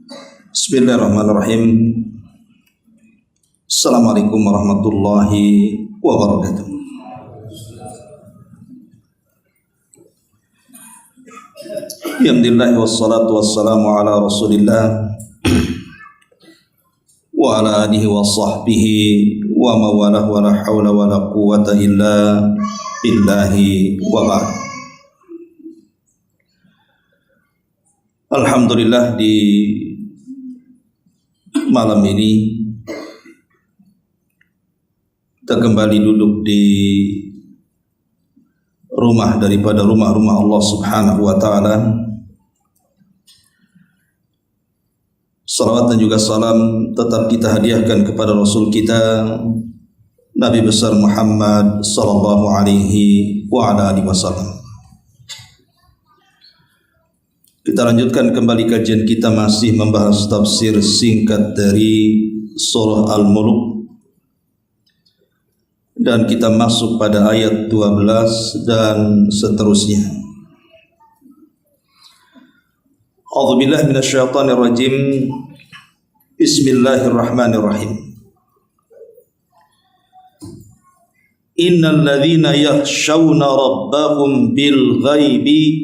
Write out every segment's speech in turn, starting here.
Bismillahirrahmanirrahim. Assalamualaikum warahmatullahi wabarakatuh. Alhamdulillah wassalatu wassalamu ala Rasulillah wa ala alihi wa sahbihi wa mawalah wa la hawla wa la quwwata illa billahi wa ba'd. Alhamdulillah, di malam ini kita kembali duduk di rumah daripada rumah-rumah Allah Subhanahu wa taala. Salawat dan juga salam tetap kita hadiahkan kepada Rasul kita Nabi besar Muhammad sallallahu alaihi wa ala alihi wasallam. Kita lanjutkan kembali kajian kita, masih membahas tafsir singkat dari surah Al-Mulk, dan kita masuk pada ayat 12 dan seterusnya. A'udzubillahi minasyaitonirrajim. Bismillahirrahmanirrahim. Innal ladzina yakhshawna rabbahum bil ghaibi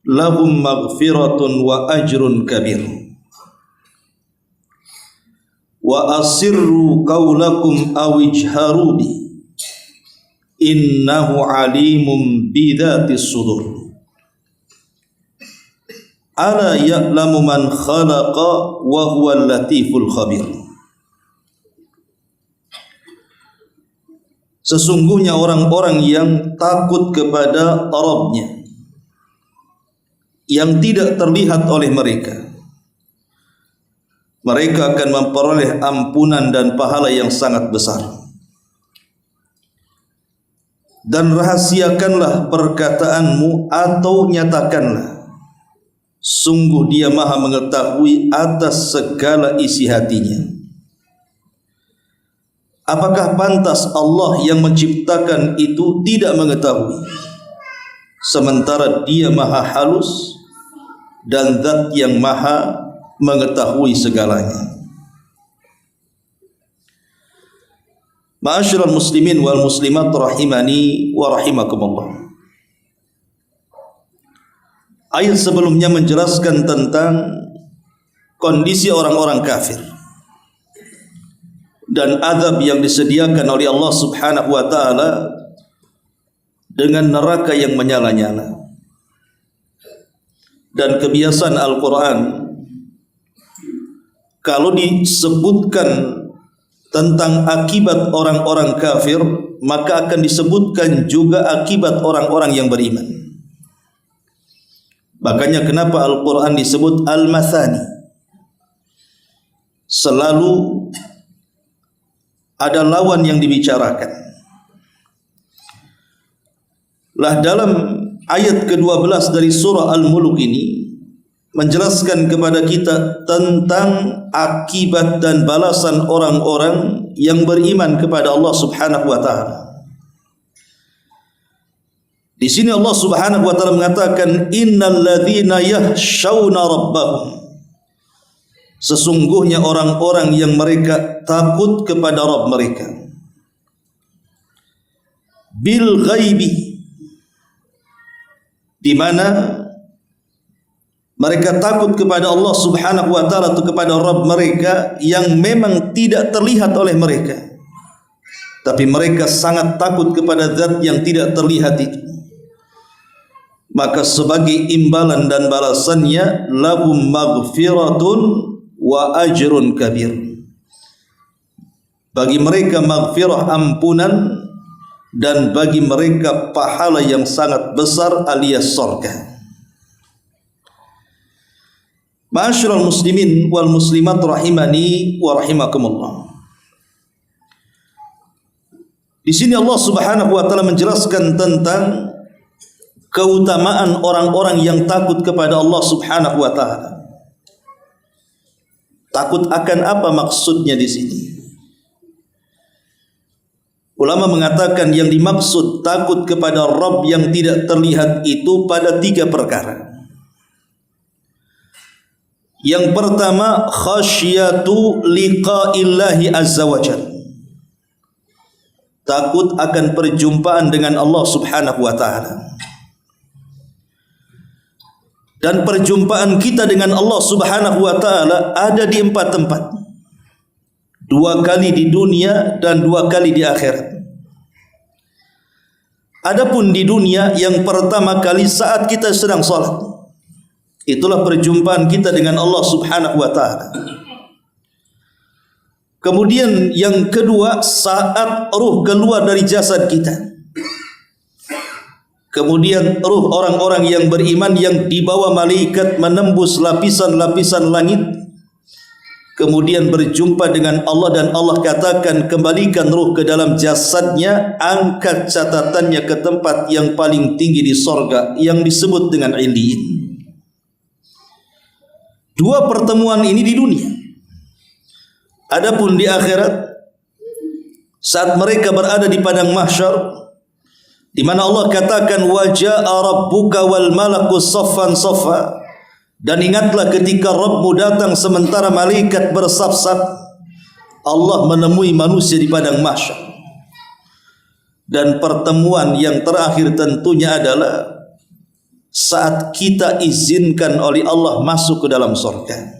lahum maghfiratun wa ajrun kabir. Wa asirru qawlakum aw ijharu bi innahu alimun bidhatis sudur. Ala ya'lamu man khalaqa wa huwal latiful khabir. Sesungguhnya orang-orang yang takut kepada Rabb-nya, yang tidak terlihat oleh mereka, mereka akan memperoleh ampunan dan pahala yang sangat besar. Dan rahasiakanlah perkataanmu atau nyatakanlah, sungguh Dia Maha mengetahui atas segala isi hatinya. Apakah pantas Allah yang menciptakan itu tidak mengetahui, sementara Dia Maha halus dan Zat yang Maha mengetahui segalanya. Ma'asyiral muslimin wal muslimat rahimani wa rahimakumullah. Ayat sebelumnya menjelaskan tentang kondisi orang-orang kafir dan azab yang disediakan oleh Allah Subhanahu wa taala dengan neraka yang menyala-nyala. Dan kebiasaan Al-Quran, kalau disebutkan tentang akibat orang-orang kafir, maka akan disebutkan juga akibat orang-orang yang beriman. Makanya kenapa Al-Quran disebut Al-Mathani, selalu ada lawan yang dibicarakan. Lah dalam ayat ke-12 dari surah Al-Mulk ini menjelaskan kepada kita tentang akibat dan balasan orang-orang yang beriman kepada Allah Subhanahu wa taala. Di sini Allah Subhanahu wa taala mengatakan innal ladzina yakhshawna rabbahum. Sesungguhnya orang-orang yang mereka takut kepada Rabb mereka bil ghaibi, di mana mereka takut kepada Allah Subhanahu wa taala, atau kepada Rabb mereka yang memang tidak terlihat oleh mereka, tapi mereka sangat takut kepada zat yang tidak terlihat itu. Maka sebagai imbalan dan balasannya, lahum maghfiratun wa ajrun kabir. Bagi mereka maghfirah, ampunan, dan bagi mereka pahala yang sangat besar alias surga. Ma'asyiral muslimin wal muslimat rahimani wa rahimakumullah. Di sini Allah Subhanahu wa taala menjelaskan tentang keutamaan orang-orang yang takut kepada Allah Subhanahu wa taala. Takut akan apa maksudnya di sini? Ulama mengatakan yang dimaksud takut kepada Rabb yang tidak terlihat itu pada 3 perkara. Yang pertama, khasyatu liqa'illahi azza wa jalla. Takut akan perjumpaan dengan Allah Subhanahu wa taala. Dan perjumpaan kita dengan Allah Subhanahu wa taala ada di 4 tempat. 2 kali di dunia dan 2 kali di akhirat. Adapun di dunia, yang pertama kali saat kita sedang salat. Itulah perjumpaan kita dengan Allah Subhanahu wa taala. Kemudian yang kedua, saat ruh keluar dari jasad kita. Kemudian ruh orang-orang yang beriman yang dibawa malaikat menembus lapisan-lapisan langit, kemudian berjumpa dengan Allah, dan Allah katakan, kembalikan ruh ke dalam jasadnya, angkat catatannya ke tempat yang paling tinggi di sorga yang disebut dengan Illiyin. 2 pertemuan ini di dunia. Adapun di akhirat, saat mereka berada di padang mahsyar, di mana Allah katakan, wa jaa rabbuka wal malaku saffan saffa, dan ingatlah ketika Rabbmu datang sementara malaikat bersaf-saf. Allah menemui manusia di padang mahsyar. Dan pertemuan yang terakhir tentunya adalah saat kita izinkan oleh Allah masuk ke dalam surga.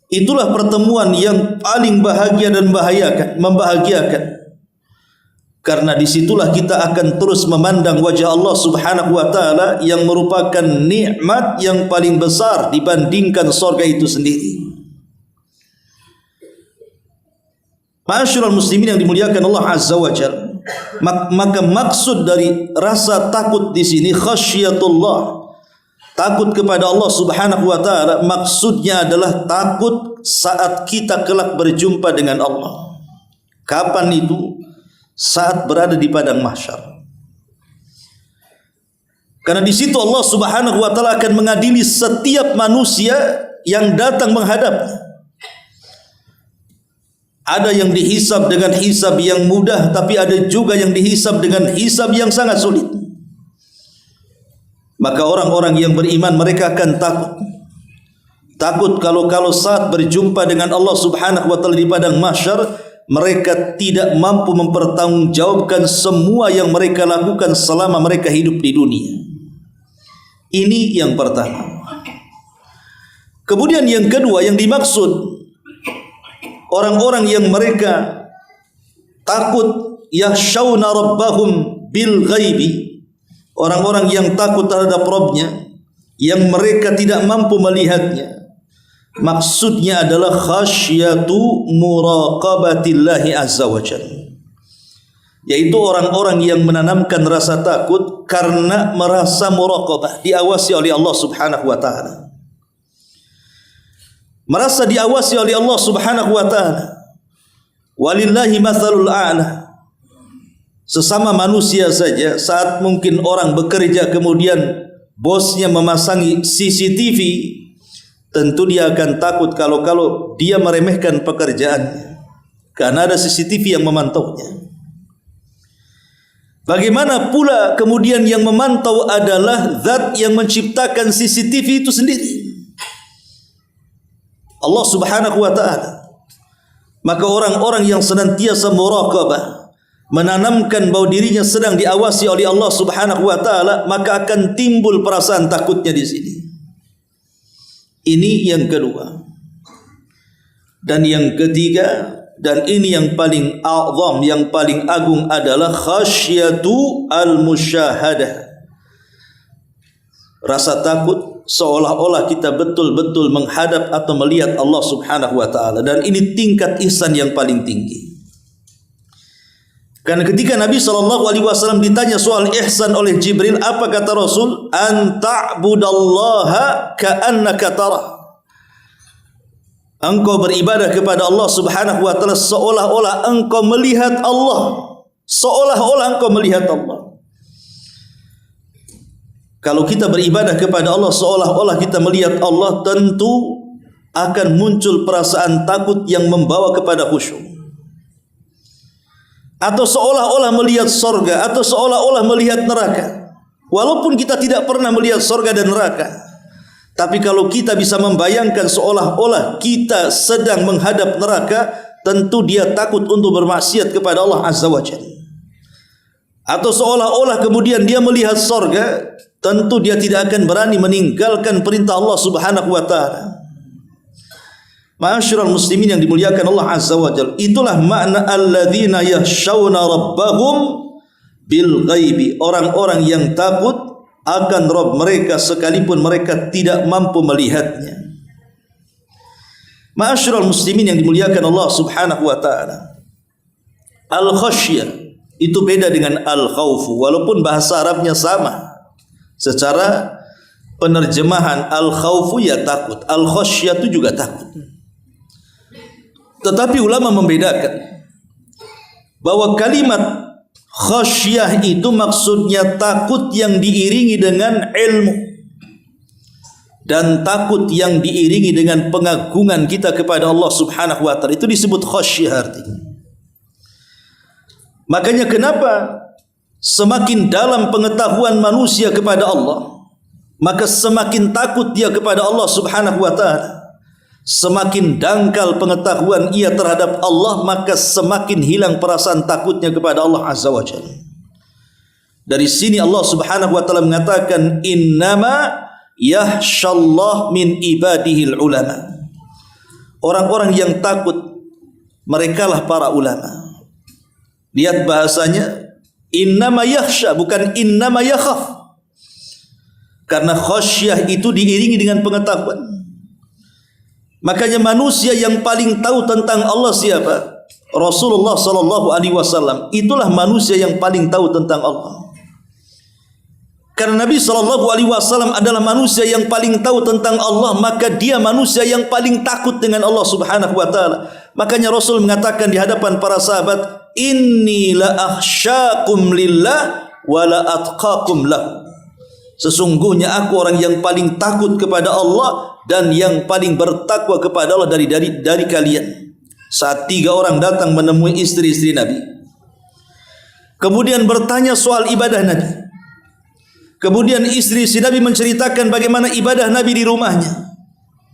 Itulah pertemuan yang paling bahagia dan membahagiakan. Karena disitulah kita akan terus memandang wajah Allah Subhanahu wa taala yang merupakan nikmat yang paling besar dibandingkan surga itu sendiri. Ma'asyiral muslimin yang dimuliakan Allah Azza wa Jalla, maka maksud dari rasa takut di sini khasyatullah, takut kepada Allah Subhanahu wa taala, maksudnya adalah takut saat kita kelak berjumpa dengan Allah. Kapan itu? Saat berada di padang mahsyar. Karena di situ Allah Subhanahu wa taala akan mengadili setiap manusia yang datang menghadapnya. Ada yang dihisab dengan hisab yang mudah, tapi ada juga yang dihisab dengan hisab yang sangat sulit. Maka orang-orang yang beriman mereka akan takut kalau saat berjumpa dengan Allah Subhanahu wa taala di padang mahsyar, mereka tidak mampu mempertanggungjawabkan semua yang mereka lakukan selama mereka hidup di dunia. Ini yang pertama. Kemudian yang kedua yang dimaksud, orang-orang yang mereka takut yakhshawna rabbahum bil ghaibi, orang-orang yang takut terhadap Rabbnya yang mereka tidak mampu melihatnya. Maksudnya adalah khasyatu muraqabatillahi azza wa jalla, yaitu orang-orang yang menanamkan rasa takut karena merasa muraqabah, diawasi oleh Allah Subhanahu wa taala. Merasa diawasi oleh Allah Subhanahu wa taala. Walillahi mathalul a'la. Sesama manusia saja, saat mungkin orang bekerja kemudian bosnya memasangi CCTV, tentu dia akan takut kalau dia meremehkan pekerjaannya, karena ada CCTV yang memantaunya. Bagaimana pula kemudian yang memantau adalah zat yang menciptakan CCTV itu sendiri, Allah Subhanahu wa taala. Maka orang-orang yang senantiasa muraqabah, menanamkan bahwa dirinya sedang diawasi oleh Allah Subhanahu wa taala, maka akan timbul perasaan takutnya di sini. Ini yang kedua. Dan yang ketiga, dan ini yang paling a'zam, yang paling agung adalah khasyatu al-musyahadah. Rasa takut seolah-olah kita betul-betul menghadap atau melihat Allah Subhanahu wa taala, dan ini tingkat ihsan yang paling tinggi. Karena ketika Nabi SAW ditanya soal ihsan oleh Jibril, apa kata Rasul? An ta'budallaha ka'annaka tarah. Engkau beribadah kepada Allah Subhanahu wa taala seolah-olah engkau melihat Allah. Seolah-olah engkau melihat Allah. Kalau kita beribadah kepada Allah seolah-olah kita melihat Allah, tentu akan muncul perasaan takut yang membawa kepada khusyuk. Atau seolah-olah melihat sorga, atau seolah-olah melihat neraka. Walaupun kita tidak pernah melihat sorga dan neraka, Tapi kalau kita bisa membayangkan seolah-olah kita sedang menghadap neraka, tentu dia takut untuk bermaksiat kepada Allah Azza wa Jalla. Atau seolah-olah kemudian dia melihat sorga, tentu dia tidak akan berani meninggalkan perintah Allah Subhanahu wa ta'ala. Ma'asyiral muslimin yang dimuliakan Allah Azza wa Jalla, itulah makna alladzina yakhshawna rabbahum bil ghaibi, orang-orang yang takut akan Rabb mereka sekalipun mereka tidak mampu melihatnya. Ma'asyiral muslimin yang dimuliakan Allah Subhanahu wa ta'ala, al-khasyah itu beda dengan al-khawfu, walaupun bahasa Arabnya sama. Secara penerjemahan al-khawfu ya takut, al-khasyah itu juga takut. Tetapi ulama membedakan bahwa kalimat khasyah itu maksudnya takut yang diiringi dengan ilmu, dan takut yang diiringi dengan pengagungan kita kepada Allah Subhanahu wa ta'ala. Itu disebut khasyah artinya. Makanya kenapa semakin dalam pengetahuan manusia kepada Allah, maka semakin takut dia kepada Allah Subhanahu wa ta'ala. Semakin dangkal pengetahuan ia terhadap Allah, maka semakin hilang perasaan takutnya kepada Allah Azza wa Jalla. Dari sini Allah Subhanahu wa ta'ala mengatakan, innama yakhshallah min ibadihil ulama. Orang-orang yang takut merekalah para ulama. Lihat bahasanya, innama yakhsha, bukan innama yakhaf. Karena khasyah itu diiringi dengan pengetahuan. Makanya manusia yang paling tahu tentang Allah siapa? Rasulullah sallallahu alaihi wasallam. Itulah manusia yang paling tahu tentang Allah. Karena Nabi sallallahu alaihi wasallam adalah manusia yang paling tahu tentang Allah, maka dia manusia yang paling takut dengan Allah Subhanahu wa taala. Makanya Rasul mengatakan di hadapan para sahabat, inni la akhsyakum lillah wa la atqakum lahu. Sesungguhnya aku orang yang paling takut kepada Allah dan yang paling bertakwa kepada Allah dari kalian. Saat 3 orang datang menemui istri-istri Nabi, kemudian bertanya soal ibadah Nabi. Kemudian istri-istri Nabi menceritakan bagaimana ibadah Nabi di rumahnya.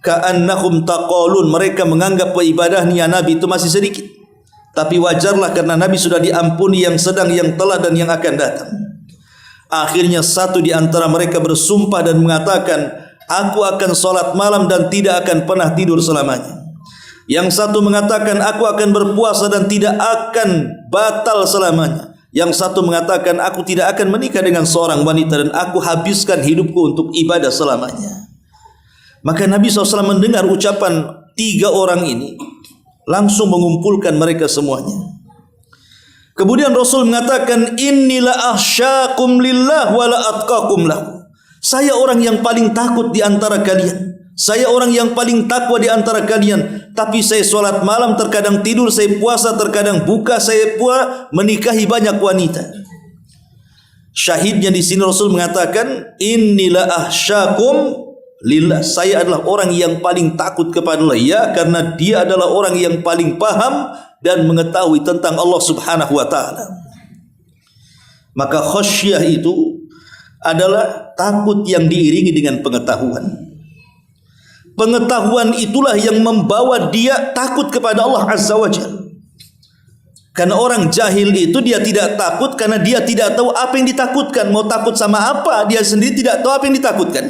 Ka'annahum taqalun, mereka menganggap ibadahnya Nabi itu masih sedikit. Tapi wajarlah karena Nabi sudah diampuni yang sedang, yang telah, dan yang akan datang. Akhirnya satu di antara mereka bersumpah dan mengatakan, aku akan salat malam dan tidak akan pernah tidur selamanya. Yang satu mengatakan, aku akan berpuasa dan tidak akan batal selamanya. Yang satu mengatakan, aku tidak akan menikah dengan seorang wanita dan aku habiskan hidupku untuk ibadah selamanya. Maka Nabi SAW mendengar ucapan 3 orang ini, langsung mengumpulkan mereka semuanya. Kemudian Rasul mengatakan, innila akhsyakum lillah wa la atqakum lahu. Saya orang yang paling takut di antara kalian. Saya orang yang paling takwa di antara kalian. Tapi saya solat malam, terkadang tidur, saya puasa, terkadang buka, saya pula menikahi banyak wanita. Syahidnya di sini Rasul mengatakan, innila akhsyakum lillah. Saya adalah orang yang paling takut kepada Allah. Ya, karena dia adalah orang yang paling paham dan mengetahui tentang Allah Subhanahu wa ta'ala. Maka khasyah itu adalah takut yang diiringi dengan pengetahuan. Pengetahuan itulah yang membawa dia takut kepada Allah Azza wa Jalla. Karena orang jahil itu dia tidak takut karena dia tidak tahu apa yang ditakutkan. Mau takut sama apa, dia sendiri tidak tahu apa yang ditakutkan.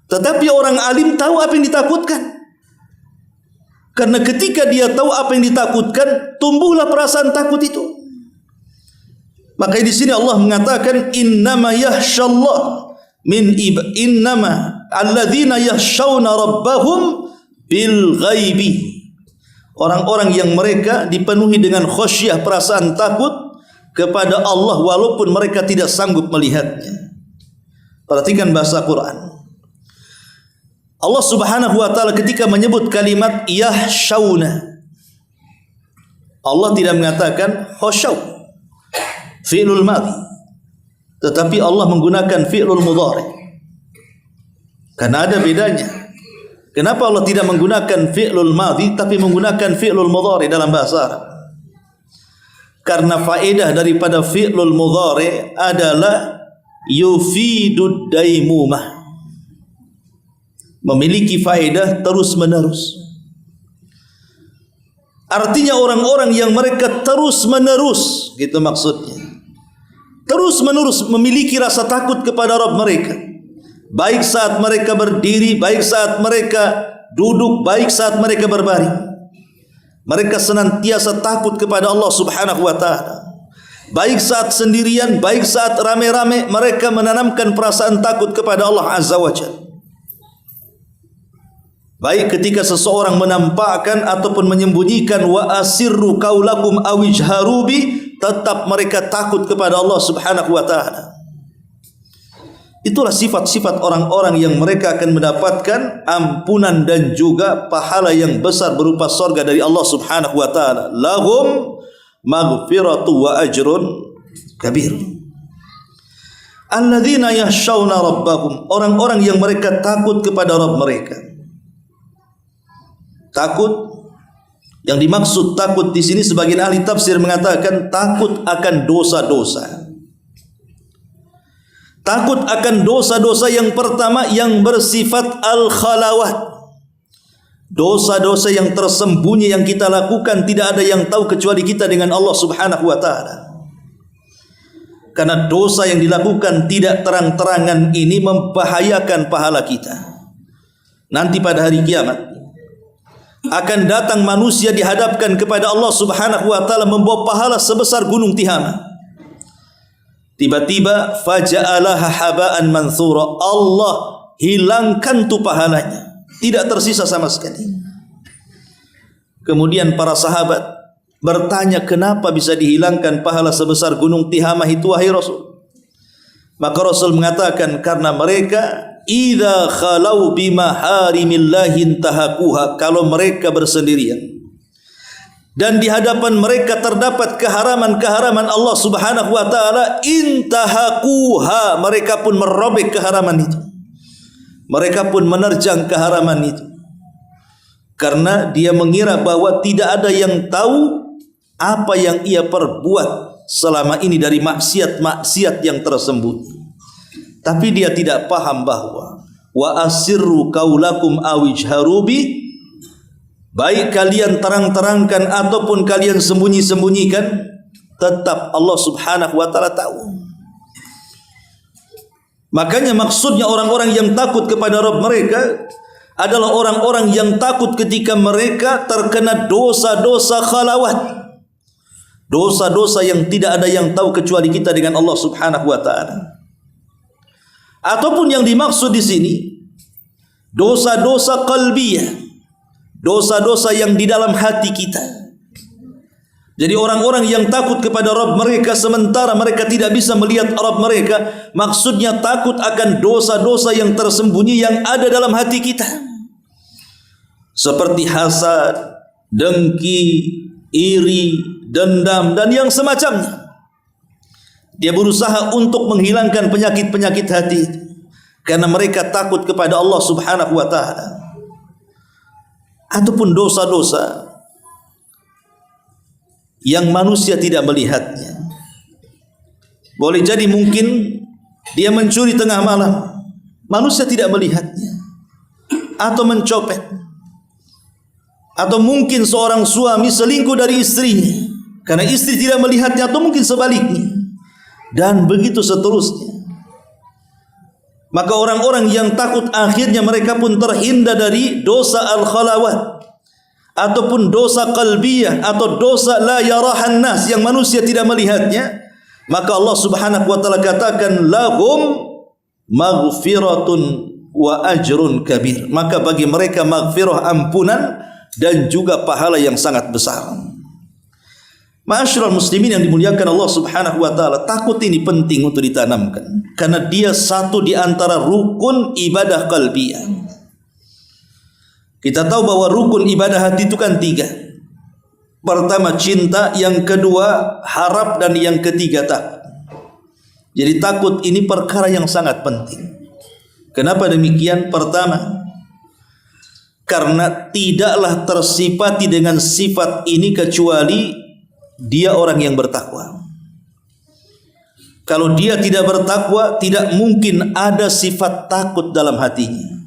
Tetapi orang alim tahu apa yang ditakutkan. Karena ketika dia tahu apa yang ditakutkan, tumbuhlah perasaan takut itu. Maka di sini Allah mengatakan, innama yakhshallah min innama alladzina yakhshawna rabbahum bil ghaibi. Orang-orang yang mereka dipenuhi dengan khasyah, perasaan takut kepada Allah walaupun mereka tidak sanggup melihatnya. Perhatikan bahasa Quran. Allah Subhanahu wa ta'ala ketika menyebut kalimat yahshawna, Allah tidak mengatakan khasyaw, fi'lul madhi, tetapi Allah menggunakan fi'lul mudhari. Karena ada bedanya. Kenapa Allah tidak menggunakan fi'lul madhi tapi menggunakan fi'lul mudhari dalam bahasa Arab? Karena faedah daripada fi'lul mudhari adalah yufidud daimumah. memiliki faedah terus menerus. Artinya orang-orang yang mereka terus menerus, gitu maksudnya, terus menerus memiliki rasa takut kepada Rabb mereka, baik saat mereka berdiri, baik saat mereka duduk, baik saat mereka berbaring. Mereka senantiasa takut kepada Allah Subhanahu wa ta'ala. Baik saat sendirian, baik saat rame-rame, mereka menanamkan perasaan takut kepada Allah Azza wa Jalla. Baik ketika seseorang menampakkan ataupun menyembunyikan, wa asirru qaulakum aw ijharu bi, tetap mereka takut kepada Allah Subhanahu wa ta'ala. Itulah sifat-sifat orang-orang yang mereka akan mendapatkan ampunan dan juga pahala yang besar berupa surga dari Allah Subhanahu wa ta'ala. Lahum maghfiratu wa ajrun kabir. Alladzina yakhshawna rabbahum, orang-orang yang mereka takut kepada Rabb mereka. Takut, yang dimaksud takut di sini sebagian ahli tafsir mengatakan takut akan dosa-dosa. Takut akan dosa-dosa yang pertama yang bersifat al-khalawat. Dosa-dosa yang tersembunyi yang kita lakukan tidak ada yang tahu kecuali kita dengan Allah Subhanahu wa ta'ala. Karena dosa yang dilakukan tidak terang-terangan ini membahayakan pahala kita. Nanti pada hari kiamat akan datang manusia dihadapkan kepada Allah Subhanahu wa ta'ala membawa pahala sebesar gunung Tihama. Tiba-tiba faja'alaha haba'an manthura, Allah hilangkan tu pahalanya, tidak tersisa sama sekali. Kemudian para sahabat bertanya, kenapa bisa dihilangkan pahala sebesar gunung Tihama itu wahai Rasul? Maka Rasul mengatakan, karena mereka idza khalau bimaharimillahi intahakuha, kalau mereka bersendirian dan di hadapan mereka terdapat keharaman-keharaman Allah Subhanahu wa ta'ala, intahakuha, mereka pun merobek keharaman itu, mereka pun menerjang keharaman itu, karena dia mengira bahwa tidak ada yang tahu apa yang ia perbuat selama ini dari maksiat-maksiat yang tersembunyi. Tapi dia tidak paham bahwa wa asirru qaulakum aw ijharu bi, baik kalian terang-terangkan ataupun kalian sembunyi-sembunyikan, tetap Allah Subhanahu wa ta'ala tahu. Makanya maksudnya orang-orang yang takut kepada Rabb mereka adalah orang-orang yang takut ketika mereka terkena dosa-dosa khalawat, dosa-dosa yang tidak ada yang tahu kecuali kita dengan Allah Subhanahu wa ta'ala. Ataupun yang dimaksud di sini dosa-dosa qalbiyah, dosa-dosa yang di dalam hati kita. Jadi orang-orang yang takut kepada Rabb mereka sementara mereka tidak bisa melihat Rabb mereka, maksudnya takut akan dosa-dosa yang tersembunyi yang ada dalam hati kita, seperti hasad, dengki, iri, dendam dan yang semacamnya. Dia berusaha untuk menghilangkan penyakit-penyakit hati itu karena mereka takut kepada Allah Subhanahu wa ta'ala. Ataupun dosa-dosa yang manusia tidak melihatnya. Boleh jadi mungkin dia mencuri tengah malam, manusia tidak melihatnya, atau mencopet, atau mungkin seorang suami selingkuh dari istrinya karena istri tidak melihatnya, atau mungkin sebaliknya, dan begitu seterusnya. Maka orang-orang yang takut akhirnya mereka pun terhindar dari dosa al-khalawat ataupun dosa qalbiyah atau dosa la yarahan nas yang manusia tidak melihatnya. Maka Allah Subhanahu wa ta'ala katakan lahum maghfiratun wa ajrun kabir, maka bagi mereka maghfirah, ampunan, dan juga pahala yang sangat besar. Ma'asyiral muslimin yang dimuliakan Allah Subhanahu wa ta'ala, takut ini penting untuk ditanamkan karena dia satu di antara rukun ibadah qalbiyah. Kita tahu bahwa rukun ibadah hati itu kan 3. Pertama cinta, yang kedua harap, dan yang ketiga takut. Jadi takut ini perkara yang sangat penting. Kenapa demikian? Pertama, karena tidaklah tersifati dengan sifat ini kecuali dia orang yang bertakwa. Kalau dia tidak bertakwa, tidak mungkin ada sifat takut dalam hatinya.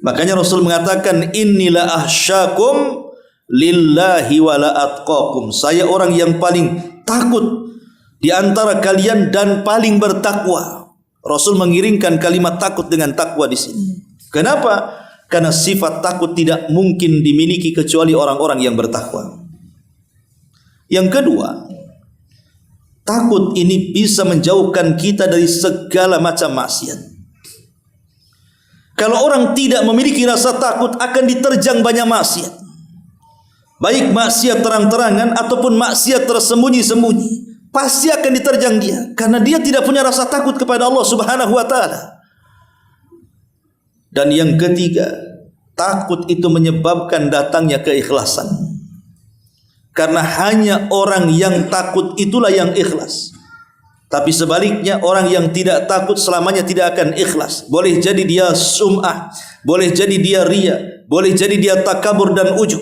Makanya Rasul mengatakan, innila ahsyakum lillahi wala atqakum. Saya orang yang paling takut di antara kalian dan paling bertakwa. Rasul mengiringkan kalimat takut dengan takwa di sini. Kenapa? Karena sifat takut tidak mungkin dimiliki kecuali orang-orang yang bertakwa. Yang kedua, takut ini bisa menjauhkan kita dari segala macam maksiat. Kalau orang tidak memiliki rasa takut, akan diterjang banyak maksiat. Baik maksiat terang-terangan ataupun maksiat tersembunyi-sembunyi, pasti akan diterjang dia, karena dia tidak punya rasa takut kepada Allah Subhanahu wa taala. Dan yang ketiga, takut itu menyebabkan datangnya keikhlasan. Karena hanya orang yang takut itulah yang ikhlas. Tapi sebaliknya, orang yang tidak takut selamanya tidak akan ikhlas. Boleh jadi dia sum'ah, boleh jadi dia riya, boleh jadi dia takabur dan ujub.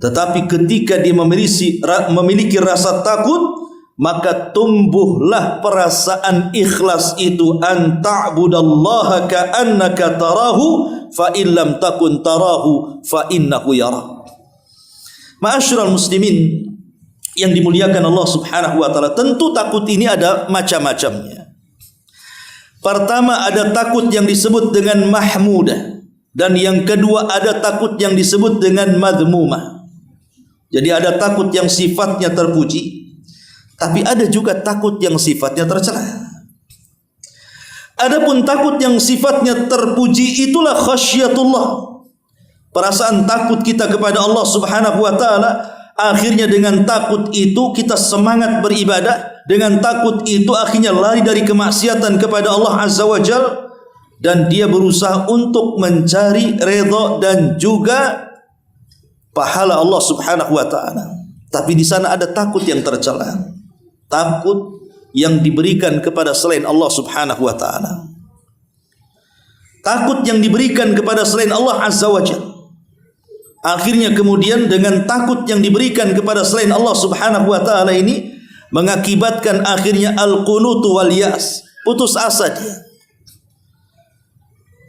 Tetapi ketika dia memiliki rasa takut, maka tumbuhlah perasaan ikhlas itu. An ta'budallaha ka'annaka tarahu fa illam takun tarahu fa innahu yara. Ma'asyiral muslimin yang dimuliakan Allah Subhanahu wa taala, tentu takut ini ada macam-macamnya. Pertama, ada takut yang disebut dengan mahmudah, dan yang kedua ada takut yang disebut dengan madhmumah. Jadi ada takut yang sifatnya terpuji, tapi ada juga takut yang sifatnya tercela. Adapun takut yang sifatnya terpuji itulah khasyatullah. Perasaan takut kita kepada Allah Subhanahu wa taala, akhirnya dengan takut itu kita semangat beribadah, dengan takut itu akhirnya lari dari kemaksiatan kepada Allah Azza wa Jalla, dan dia berusaha untuk mencari redha dan juga pahala Allah Subhanahu wa taala. Tapi di sana ada takut yang tercela, takut yang diberikan kepada selain Allah Subhanahu wa taala. Takut yang diberikan kepada selain Allah Azza wa Jalla, akhirnya kemudian dengan takut yang diberikan kepada selain Allah Subhanahu wa taala ini mengakibatkan akhirnya al-qunut wal yas, putus asa dia,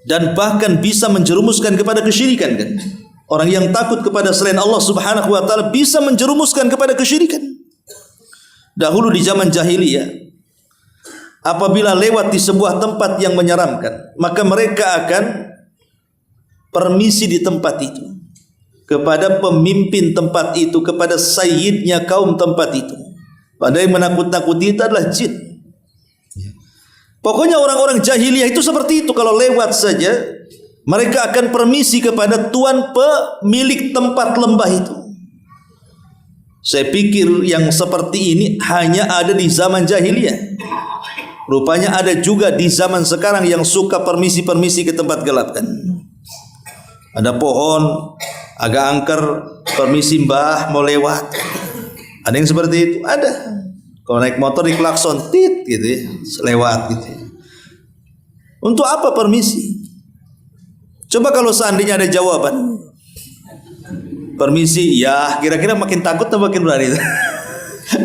dan bahkan bisa menjerumuskan kepada kesyirikan kan. Orang yang takut kepada selain Allah Subhanahu wa taala bisa menjerumuskan kepada kesyirikan. Dahulu di zaman jahiliyah, apabila lewat di sebuah tempat yang menyeramkan, maka mereka akan permisi di tempat itu kepada pemimpin tempat itu, kepada sayyidnya kaum tempat itu. Padahal yang menakut-nakuti itu adalah jin. Pokoknya orang-orang jahiliyah itu seperti itu. Kalau lewat saja, mereka akan permisi kepada tuan pemilik tempat lembah itu. Saya pikir yang seperti ini hanya ada di zaman jahiliyah. Rupanya ada juga di zaman sekarang yang suka permisi-permisi ke tempat gelap kan. Ada pohon agak angker, permisi mbah mau lewat. Ada yang seperti itu, ada. Kalau naik motor di klakson, tit gitu ya, lewat gitu ya. Untuk apa permisi? Coba kalau seandainya ada jawaban, permisi, ya kira-kira makin takut atau makin berani?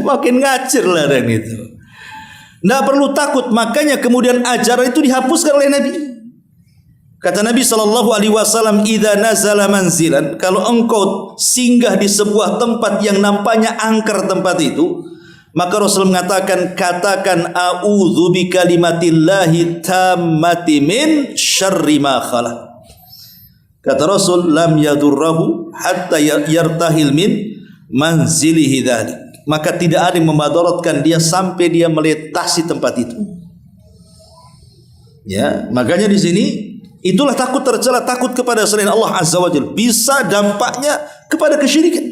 Makin ngacir lah dan itu. Nggak perlu takut, makanya kemudian ajaran itu dihapuskan oleh Nabi. Kata Nabi SAW, idza nazala manzilan, kalau engkau singgah di sebuah tempat yang nampaknya angker tempat itu, maka Rasul mengatakan, katakan a'udzu bikalimatillahi tammati min syarri ma khalaq. Kata Rasul, lam yadurrahu hatta yartahil min manzilihi dzalik. Maka tidak ada yang memadaratkan dia sampai dia melintasi tempat itu. Ya, makanya di sini itulah takut tercela, takut kepada selain Allah Azza wa Jalla. Bisa dampaknya kepada kesyirikan.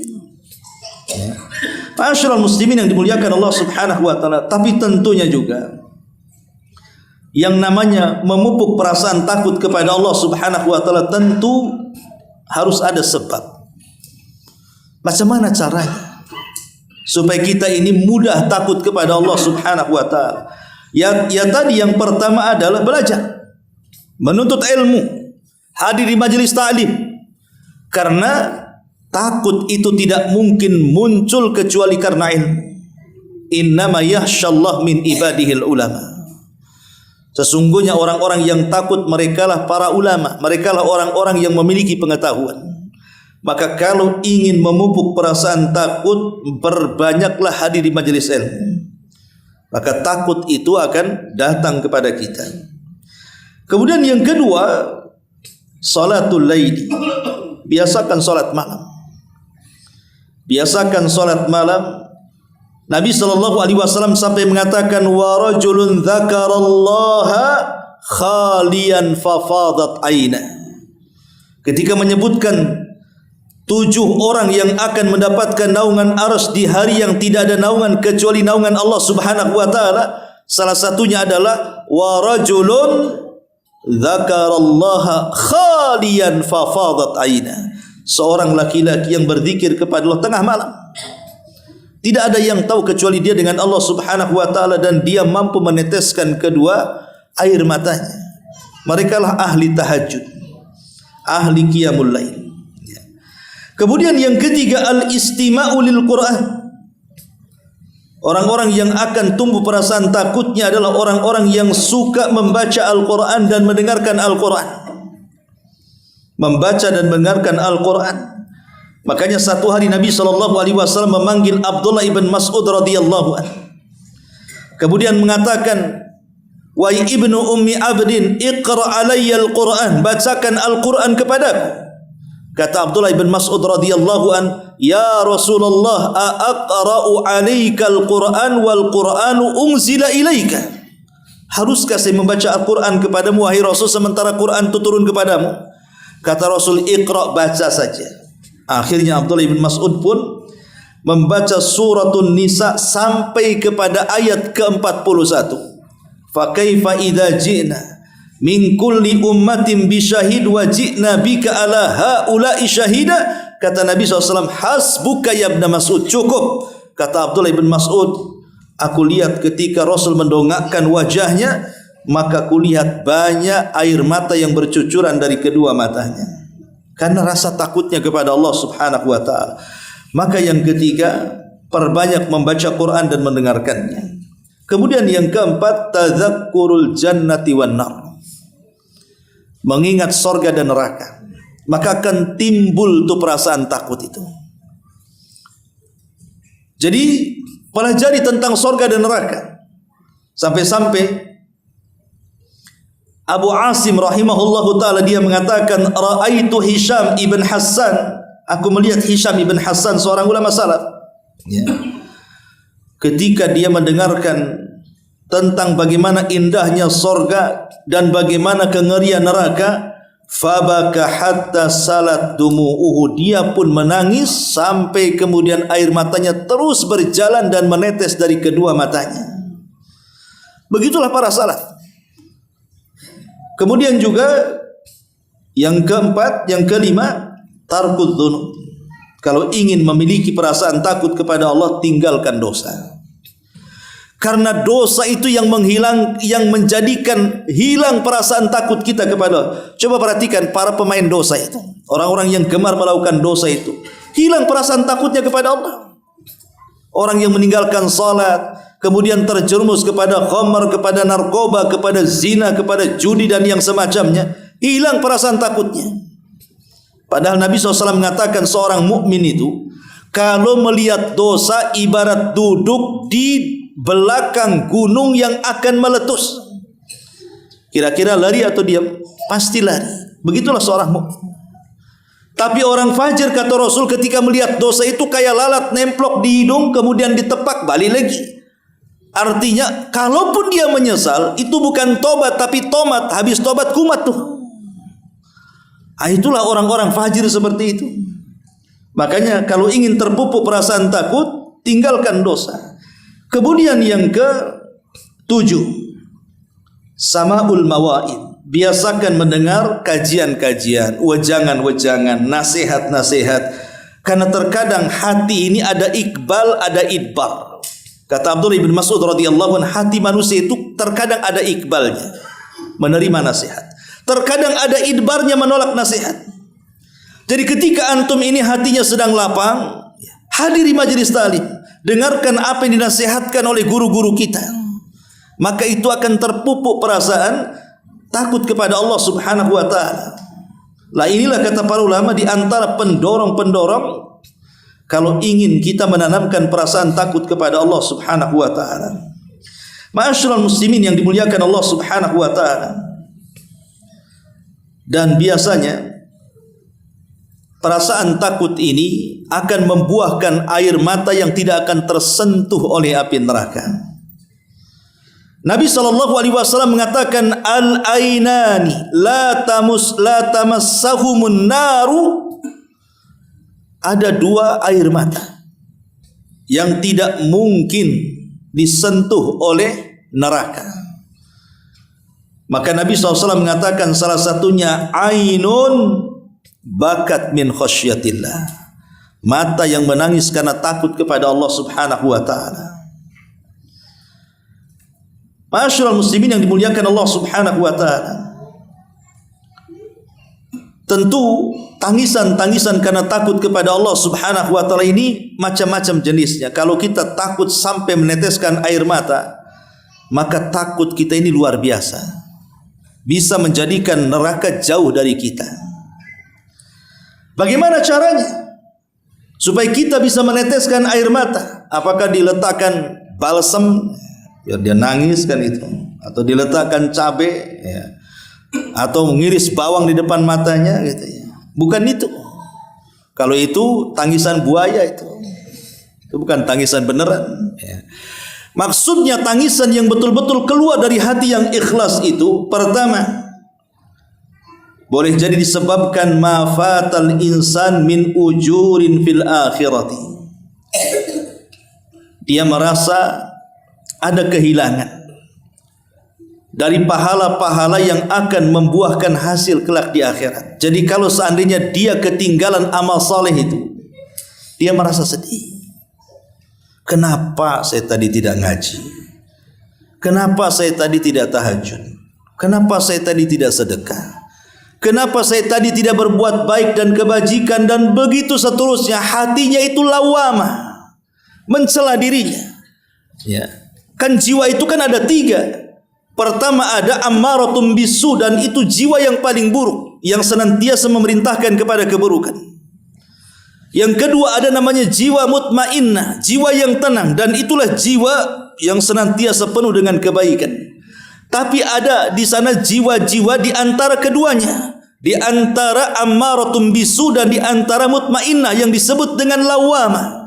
Ma'asyiral muslimin yang dimuliakan Allah Subhanahu wa taala, tapi tentunya juga yang namanya memupuk perasaan takut kepada Allah Subhanahu wa taala tentu harus ada sebab. Macam mana caranya supaya kita ini mudah takut kepada Allah Subhanahu wa taala? Ya tadi yang pertama adalah belajar, menuntut ilmu, hadir di majelis ta'lim. Karena takut itu tidak mungkin muncul kecuali karena ilmu. Innama yakhshallah min ibadihil ulama. Sesungguhnya orang-orang yang takut merekalah para ulama, merekalah orang-orang yang memiliki pengetahuan. Maka kalau ingin memupuk perasaan takut, berbanyaklah hadir di majelis ilmu. Maka takut itu akan datang kepada kita. Kemudian yang kedua, salatul laili. Biasakan salat malam. Biasakan salat malam. Nabi SAW sampai mengatakan, wa rajulun dzakarallaha khalian fafadat aina. Ketika menyebutkan 7 orang yang akan mendapatkan naungan arsy di hari yang tidak ada naungan kecuali naungan Allah Subhanahu wa taala, salah satunya adalah wa rajulun dzakarallaha khalian fafadat aina. Seorang laki-laki yang berzikir kepada Allah tengah malam. Tidak ada yang tahu kecuali dia dengan Allah Subhanahu wa taala, dan dia mampu meneteskan kedua air matanya. Merekalah ahli tahajud, ahli qiyamul lail. Kemudian yang ketiga, al-istima'u lil Qur'an. Orang-orang yang akan tumbuh perasaan takutnya adalah orang-orang yang suka membaca Al-Quran dan mendengarkan Al-Quran. Membaca dan mendengarkan Al-Quran. Makanya satu hari Nabi SAW memanggil Abdullah ibn Mas'ud radhiyallahu anhu. Kemudian mengatakan, wahai ibnu ummi abdin, iqra' alayya al-Quran, bacakan Al-Quran kepadaku. Kata Abdullah ibn Mas'ud radhiyallahu an, ya Rasulullah, aqra'u alayka al-Quran wal Quranu unzila ilaika. Haruskah saya membaca Al-Quran kepadamu wahai Rasul sementara Quran itu turun kepadamu? Kata Rasul, iqra', baca saja. Akhirnya Abdullah ibn Mas'ud pun membaca suratun Nisa sampai kepada ayat ke-41. Fa kaifa idza ji'na min kulli ummatin bi syahid wa ji'na bika ala haula'i syahida. Kata Nabi SAW, hasbuka ya ibn Mas'ud, cukup. Kata Abdullah ibn Mas'ud, aku lihat ketika Rasul mendongakkan wajahnya, maka kulihat banyak air mata yang bercucuran dari kedua matanya, karena rasa takutnya kepada Allah Subhanahu wa taala. Maka yang ketiga, perbanyak membaca Quran dan mendengarkannya. Kemudian yang keempat, tadzakkurul jannati wan nar. Mengingat surga dan neraka. Maka akan timbul tuh perasaan takut itu. Jadi pelajari tentang surga dan neraka. Sampai-sampai Abu Asim rahimahullahu ta'ala dia mengatakan, ra'aitu Hisham ibn Hassan, aku melihat Hisham ibn Hassan, seorang ulama salaf, ya, ketika dia mendengarkan tentang bagaimana indahnya surga dan bagaimana kengerian neraka, fabaka hatta salat dumu'uhu, dia pun menangis sampai kemudian air matanya terus berjalan dan menetes dari kedua matanya. Begitulah para salaf. Kemudian juga yang keempat, yang kelima, tarkud dzunub. Kalau ingin memiliki perasaan takut kepada Allah, tinggalkan dosa. Karena dosa itu yang menjadikan hilang perasaan takut kita kepada Allah. Coba perhatikan para pemain dosa itu, orang-orang yang gemar melakukan dosa itu, hilang perasaan takutnya kepada Allah. Orang yang meninggalkan salat, kemudian terjerumus kepada khamar, kepada narkoba, kepada zina, kepada judi dan yang semacamnya, hilang perasaan takutnya. Padahal Nabi SAW mengatakan seorang mukmin itu kalau melihat dosa ibarat duduk di belakang gunung yang akan meletus. Kira-kira lari atau diam? Pasti lari. Begitulah seorang mukmin. Tapi orang fajir, kata Rasul, ketika melihat dosa itu kayak lalat nemplok di hidung, kemudian ditepak, balik lagi. Artinya, kalaupun dia menyesal, itu bukan tobat, tapi tomat. Habis tobat, kumat tuh. Itulah orang-orang fajir seperti itu. Makanya, kalau ingin terpupuk perasaan takut, tinggalkan dosa. Kemudian yang ke-7, sama'ul mawa'id. Biasakan mendengar kajian-kajian, wejangan-wejangan, nasihat-nasihat. Karena terkadang hati ini ada ikbal, ada idbar. Kata Abdullah ibn Mas'ud radhiyallahu anhu, hati manusia itu terkadang ada ikbalnya, menerima nasihat. Terkadang ada idbarnya, menolak nasihat. Jadi ketika antum ini hatinya sedang lapang, hadiri majelis ta'lim, dengarkan apa yang dinasihatkan oleh guru-guru kita. maka itu akan terpupuk perasaan takut kepada Allah Subhanahu wa taala. Lah inilah kata para ulama di antara pendorong-pendorong kalau ingin kita menanamkan perasaan takut kepada Allah Subhanahu wa taala. Ma'asyiral muslimin yang dimuliakan Allah Subhanahu wa taala. Dan biasanya perasaan takut ini akan membuahkan air mata yang tidak akan tersentuh oleh api neraka. Nabi SAW mengatakan al-ainani la tamassahumun naru. Ada dua air mata yang tidak mungkin disentuh oleh neraka. Maka Nabi SAW mengatakan salah satunya ainun bakat min khasyatillah, mata yang menangis karena takut kepada Allah Subhanahu wa taala. Ma'asyiral muslimin yang dimuliakan Allah Subhanahu wa taala. Tentu tangisan-tangisan karena takut kepada Allah Subhanahu wa taala ini macam-macam jenisnya. Kalau kita takut sampai meneteskan air mata, maka takut kita ini luar biasa. Bisa menjadikan neraka jauh dari kita. Bagaimana caranya supaya kita bisa meneteskan air mata? Apakah diletakkan balsam biar dia nangis kan itu, atau diletakkan cabai ya, atau mengiris bawang di depan matanya gitu ya? Bukan itu. Kalau itu tangisan buaya itu bukan tangisan beneran ya. Maksudnya tangisan yang betul-betul keluar dari hati yang ikhlas itu, pertama boleh jadi disebabkan mafatal insan min ujurin fil akhirati. Dia merasa ada kehilangan dari pahala-pahala yang akan membuahkan hasil kelak di akhirat. Jadi kalau seandainya dia ketinggalan amal saleh itu, dia merasa sedih. Kenapa saya tadi tidak ngaji? Kenapa saya tadi tidak tahajud? Kenapa saya tadi tidak sedekah? Kenapa saya tadi tidak berbuat baik dan kebajikan, dan begitu seterusnya. Hatinya itu lawamah, mencela dirinya ya. Kan jiwa itu kan ada tiga. Pertama ada ammaratum bisu, dan itu jiwa yang paling buruk, yang senantiasa memerintahkan kepada keburukan. Yang kedua ada namanya jiwa mutmainnah, jiwa yang tenang, dan itulah jiwa yang senantiasa penuh dengan kebaikan. Tapi ada di sana jiwa-jiwa di antara keduanya, di antara ammaratum bisu dan di antara mutmainnah, yang disebut dengan lawamah.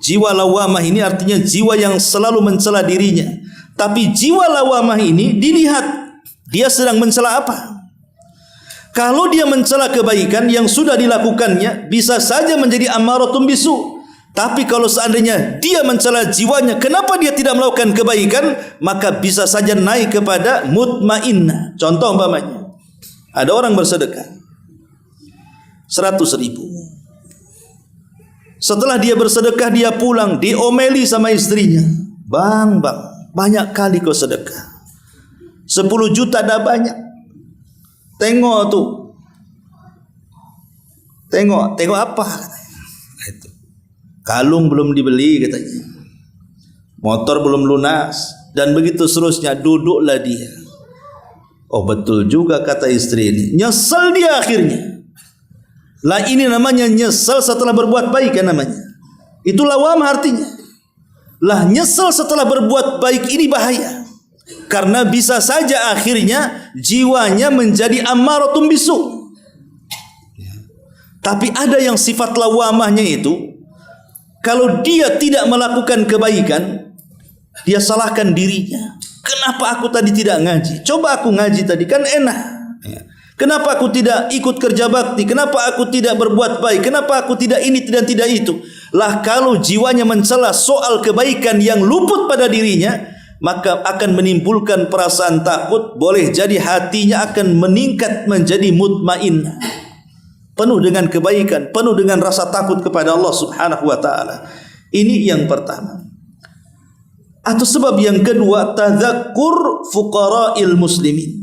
Jiwa lawamah ini artinya jiwa yang selalu mencela dirinya. Tapi jiwa lawamah ini dilihat dia sedang mencela apa. Kalau dia mencela kebaikan yang sudah dilakukannya, bisa saja menjadi ammaratum bisu. Tapi kalau seandainya dia mencela jiwanya, kenapa dia tidak melakukan kebaikan, maka bisa saja naik kepada mutmainnah. Contoh umpamanya, ada orang bersedekah 100.000. Setelah dia bersedekah, dia pulang, diomeli sama istrinya. Bang, banyak kali kau sedekah. 10 juta dah banyak. Tengok tuh. Tengok apa? Itu. Kalung belum dibeli katanya. Motor belum lunas. Dan begitu seterusnya, duduklah dia. Oh betul juga kata istri ini. Nyesel dia akhirnya. Lah ini namanya nyesal setelah berbuat baik kan namanya. Itu lawamah artinya. Lah nyesal setelah berbuat baik ini bahaya. Karena bisa saja akhirnya jiwanya menjadi ammaratum bisu. Tapi ada yang sifat lawamahnya itu, kalau dia tidak melakukan kebaikan, dia salahkan dirinya. Kenapa aku tadi tidak ngaji? Coba aku ngaji tadi kan enak. Kenapa aku tidak ikut kerja bakti? Kenapa aku tidak berbuat baik? Kenapa aku tidak ini dan tidak itu? Lah kalau jiwanya mencela soal kebaikan yang luput pada dirinya, maka akan menimbulkan perasaan takut. Boleh jadi hatinya akan meningkat menjadi mutmainnah, penuh dengan kebaikan, penuh dengan rasa takut kepada Allah Subhanahu wa taala. Ini yang pertama. Atau sebab yang kedua, tadzakkur fuqara'il muslimin.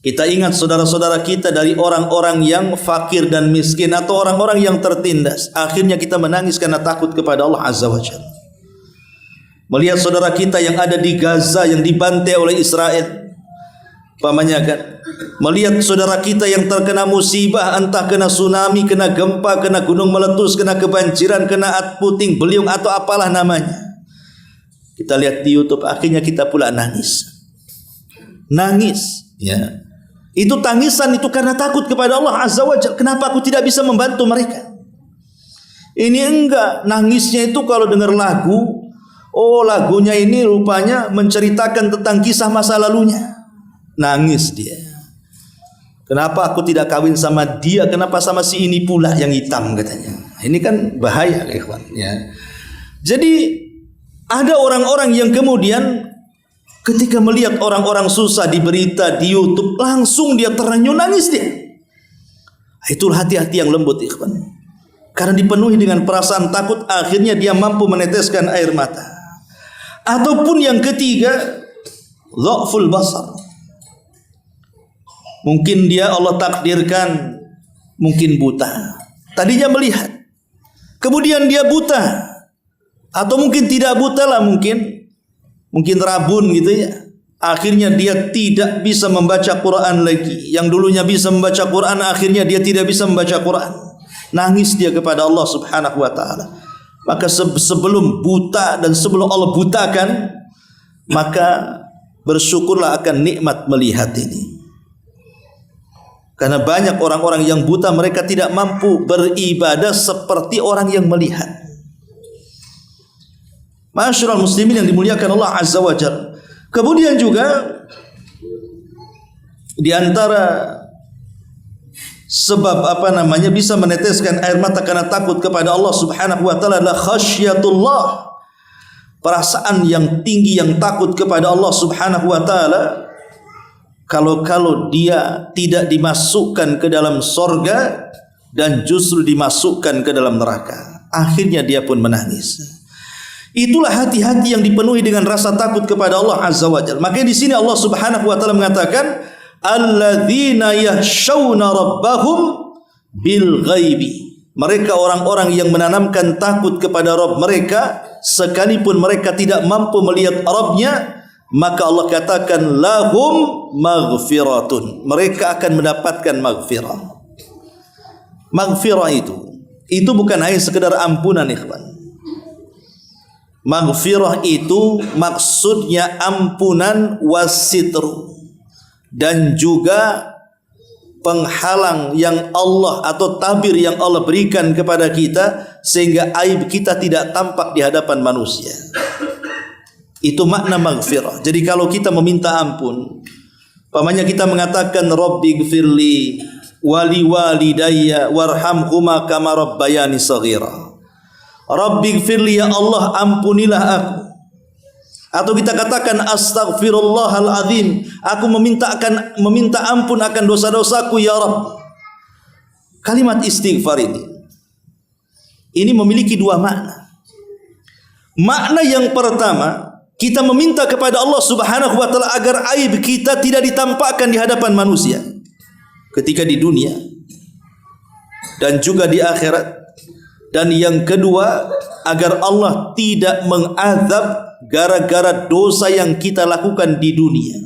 Kita ingat saudara-saudara kita dari orang-orang yang fakir dan miskin, atau orang-orang yang tertindas. Akhirnya kita menangis karena takut kepada Allah Azza wa Jalla. Melihat saudara kita yang ada di Gaza yang dibantai oleh Israel, umpamanya kan, melihat saudara kita yang terkena musibah, entah kena tsunami, kena gempa, kena gunung meletus, kena kebanjiran, kena puting beliung atau apalah namanya. Kita lihat di YouTube, akhirnya kita pula nangis. Nangis, ya. Itu tangisan itu karena takut kepada Allah Azza wa Jalla. Kenapa aku tidak bisa membantu mereka? Ini enggak, nangisnya itu kalau dengar lagu, oh lagunya ini rupanya menceritakan tentang kisah masa lalunya. Nangis dia. Kenapa aku tidak kawin sama dia? Kenapa sama si ini pula yang hitam katanya? Ini kan bahaya, ikhwan, ya. Jadi ada orang-orang yang kemudian ketika melihat orang-orang susah di berita, di YouTube, langsung dia terenyuh, nangis dia. Itulah hati-hati yang lembut, ikhwan. Karena dipenuhi dengan perasaan takut, akhirnya dia mampu meneteskan air mata. Ataupun yang ketiga, dha'ful basar. Mungkin dia Allah takdirkan mungkin buta. Tadinya melihat, kemudian dia buta. Atau mungkin tidak buta lah, mungkin rabun gitu ya. Akhirnya dia tidak bisa membaca Quran lagi. Yang dulunya bisa membaca Quran, akhirnya dia tidak bisa membaca Quran. Nangis dia kepada Allah Subhanahu wa taala. Maka sebelum buta dan sebelum Allah butakan, maka bersyukurlah akan nikmat melihat ini. Karena banyak orang-orang yang buta, mereka tidak mampu beribadah seperti orang yang melihat. Ma'asyiral muslimin yang dimuliakan Allah Azza wa Jalla. Kemudian juga di antara sebab bisa meneteskan air mata karena takut kepada Allah Subhanahu wa taala adalah khasyatullah. Perasaan yang tinggi yang takut kepada Allah Subhanahu wa taala. Kalau dia tidak dimasukkan ke dalam sorga dan justru dimasukkan ke dalam neraka, akhirnya dia pun menangis. Itulah hati-hati yang dipenuhi dengan rasa takut kepada Allah Azza wa Jalla. Makanya di sini Allah Subhanahu wa taala mengatakan, alladzina yakhshawna rabbahum bil ghaibi. Mereka orang-orang yang menanamkan takut kepada Rabb mereka sekalipun mereka tidak mampu melihat Rabbnya, maka Allah katakan lahum maghfiratun. Mereka akan mendapatkan maghfirah. Maghfirah itu bukan hanya sekedar ampunan, ikhwan. Maghfirah itu maksudnya ampunan wasitru, dan juga penghalang yang Allah atau tabir yang Allah berikan kepada kita sehingga aib kita tidak tampak di hadapan manusia. Itu makna maghfirah. Jadi kalau kita meminta ampun, umpamanya kita mengatakan Rabbighfirli wali walidayya warhamhuma kama rabbayani shaghira. Rabbighfirli, ya Allah ampunilah aku. Atau kita katakan astaghfirullahal azim, aku meminta ampun akan dosa-dosaku ya Rabb. Kalimat istighfar ini memiliki dua makna. Makna yang pertama, kita meminta kepada Allah Subhanahu wa taala agar aib kita tidak ditampakkan di hadapan manusia ketika di dunia dan juga di akhirat. Dan yang kedua, agar Allah tidak mengazab gara-gara dosa yang kita lakukan di dunia.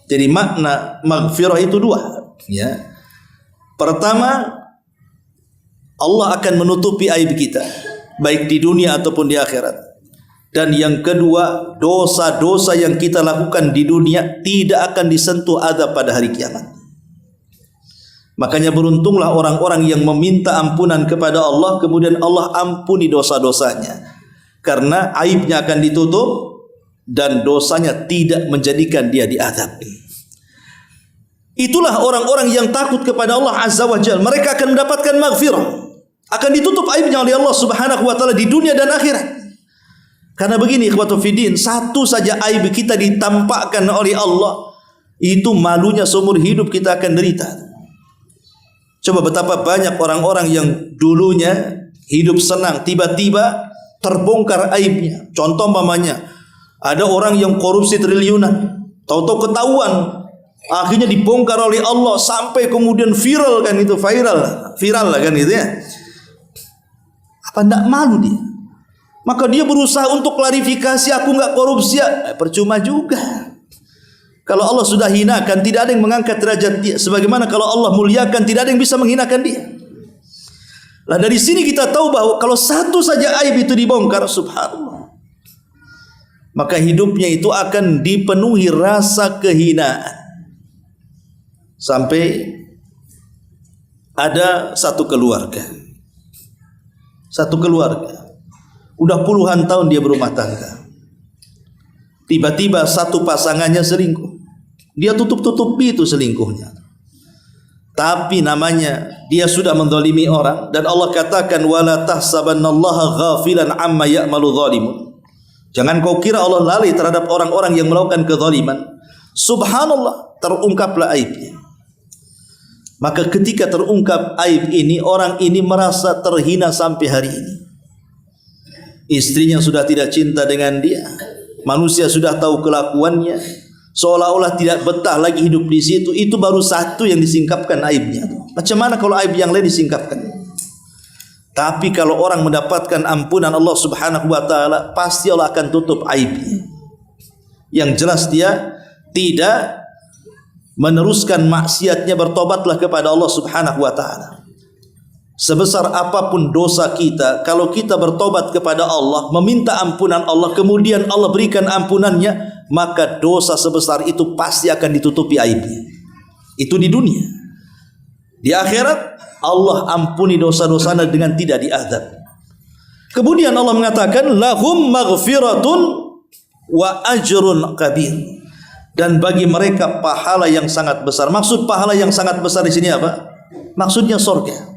Jadi makna maghfirah itu dua, ya. Pertama, Allah akan menutupi aib kita baik di dunia ataupun di akhirat. Dan yang kedua, dosa-dosa yang kita lakukan di dunia tidak akan disentuh azab pada hari kiamat. Makanya beruntunglah orang-orang yang meminta ampunan kepada Allah, kemudian Allah ampuni dosa-dosanya, karena aibnya akan ditutup dan dosanya tidak menjadikan dia diazab. Itulah orang-orang yang takut kepada Allah Azza wa Jalla. Mereka akan mendapatkan maghfirah, akan ditutup aibnya oleh Allah Subhanahu wa taala di dunia dan akhirat. Karena begini ikhwatu fiddin, satu saja aib kita ditampakkan oleh Allah, itu malunya seumur hidup kita akan derita. Coba betapa banyak orang-orang yang dulunya hidup senang, tiba-tiba terbongkar aibnya. Contoh umpamanya, ada orang yang korupsi triliunan, tahu-tahu ketahuan, akhirnya dibongkar oleh Allah sampai kemudian viral kan, itu viral lah kan itu ya. Apa enggak malu dia? Maka dia berusaha untuk klarifikasi, aku enggak korupsi. Percuma juga. Kalau Allah sudah hinakan, tidak ada yang mengangkat derajat dia. Sebagaimana kalau Allah muliakan, tidak ada yang bisa menghinakan dia. Nah, dari sini kita tahu bahwa kalau satu saja aib itu dibongkar, subhanallah, maka hidupnya itu akan dipenuhi rasa kehinaan. Sampai ada satu keluarga, udah puluhan tahun dia berumah tangga. Tiba-tiba satu pasangannya selingkuh. Dia tutup-tutupi itu selingkuhnya. Tapi namanya dia sudah menzalimi orang, dan Allah katakan wala tahsabannallaha ghafilan amma ya'malu zalimun. Jangan kau kira Allah lalai terhadap orang-orang yang melakukan kezaliman. Subhanallah, terungkaplah aibnya. Maka ketika terungkap aib ini, orang ini merasa terhina sampai hari ini. Istrinya sudah tidak cinta dengan dia. Manusia sudah tahu kelakuannya, seolah-olah tidak betah lagi hidup di situ. Itu baru satu yang disingkapkan aibnya. Macam mana kalau aib yang lain disingkapkan? Tapi kalau orang mendapatkan ampunan Allah Subhanahu wa taala, pasti Allah akan tutup aibnya. Yang jelas dia tidak meneruskan maksiatnya, bertobatlah kepada Allah Subhanahu wa taala. Sebesar apapun dosa kita, kalau kita bertobat kepada Allah, meminta ampunan Allah, kemudian Allah berikan ampunannya, maka dosa sebesar itu pasti akan ditutupi aibnya. Itu di dunia. Di akhirat Allah ampuni dosa-dosanya dengan tidak diazab. Kemudian Allah mengatakan lahum maghfiratun wa ajrun kabir. Dan bagi mereka pahala yang sangat besar. Maksud pahala yang sangat besar di sini apa? Maksudnya surga.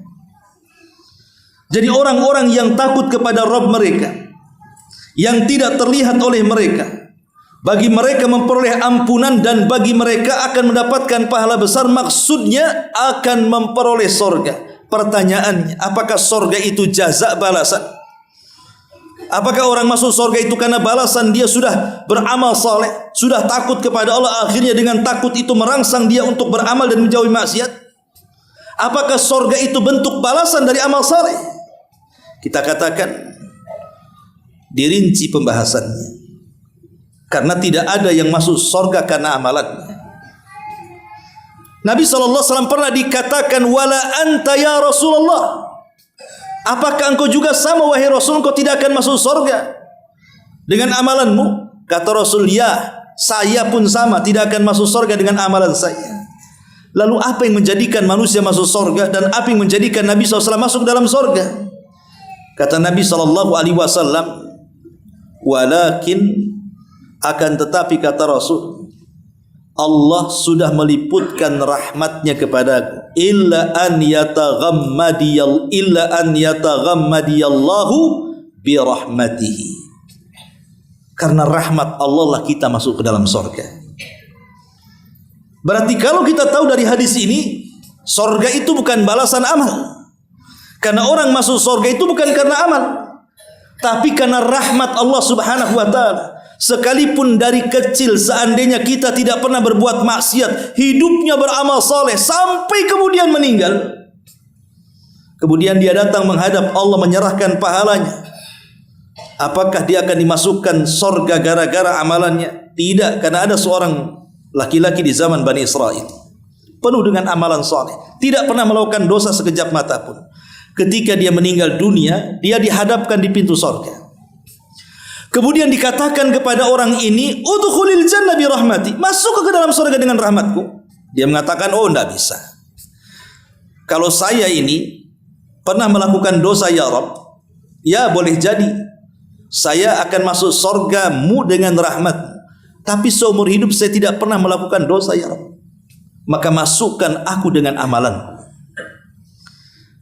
Jadi orang-orang yang takut kepada Rabb mereka, yang tidak terlihat oleh mereka, bagi mereka memperoleh ampunan dan bagi mereka akan mendapatkan pahala besar. Maksudnya akan memperoleh surga. Pertanyaannya, apakah surga itu jaza, balasan? Apakah orang masuk surga itu karena balasan dia sudah beramal saleh, sudah takut kepada Allah, akhirnya dengan takut itu merangsang dia untuk beramal dan menjauhi maksiat? Apakah surga itu bentuk balasan dari amal saleh? Kita katakan dirinci pembahasannya, karena tidak ada yang masuk surga karena amalannya. Nabi SAW pernah dikatakan wala anta ya Rasulullah, apakah engkau juga sama wahai Rasul, engkau tidak akan masuk surga dengan amalanmu? Kata Rasul, ya, saya pun sama, tidak akan masuk surga dengan amalan saya. Lalu apa yang menjadikan manusia masuk surga dan apa yang menjadikan Nabi SAW masuk dalam surga? Kata Nabi SAW, walakin, akan tetapi kata Rasul, Allah sudah meliputkan rahmatnya kepadaku. Illa an yataghammadiyallahu birahmatihi. Karena rahmat Allah lah kita masuk ke dalam surga. Berarti kalau kita tahu dari hadis ini, surga itu bukan balasan amal. Karena orang masuk surga itu bukan karena amal, tapi karena rahmat Allah Subhanahu wa taala. Sekalipun dari kecil seandainya kita tidak pernah berbuat maksiat, hidupnya beramal saleh sampai kemudian meninggal, kemudian dia datang menghadap Allah menyerahkan pahalanya, apakah dia akan dimasukkan surga gara-gara amalannya? Tidak, karena ada seorang laki-laki di zaman Bani Israel penuh dengan amalan saleh, tidak pernah melakukan dosa sekejap mata pun. Ketika dia meninggal dunia, dia dihadapkan di pintu surga. Kemudian dikatakan kepada orang ini, udkhulil jannah bi rahmati, masuk ke dalam surga dengan rahmatku. Dia mengatakan, oh, tidak bisa. Kalau saya ini pernah melakukan dosa ya Rabb, ya boleh jadi saya akan masuk surgamu dengan rahmatmu. Tapi seumur hidup saya tidak pernah melakukan dosa ya Rabb, maka masukkan aku dengan amalanmu.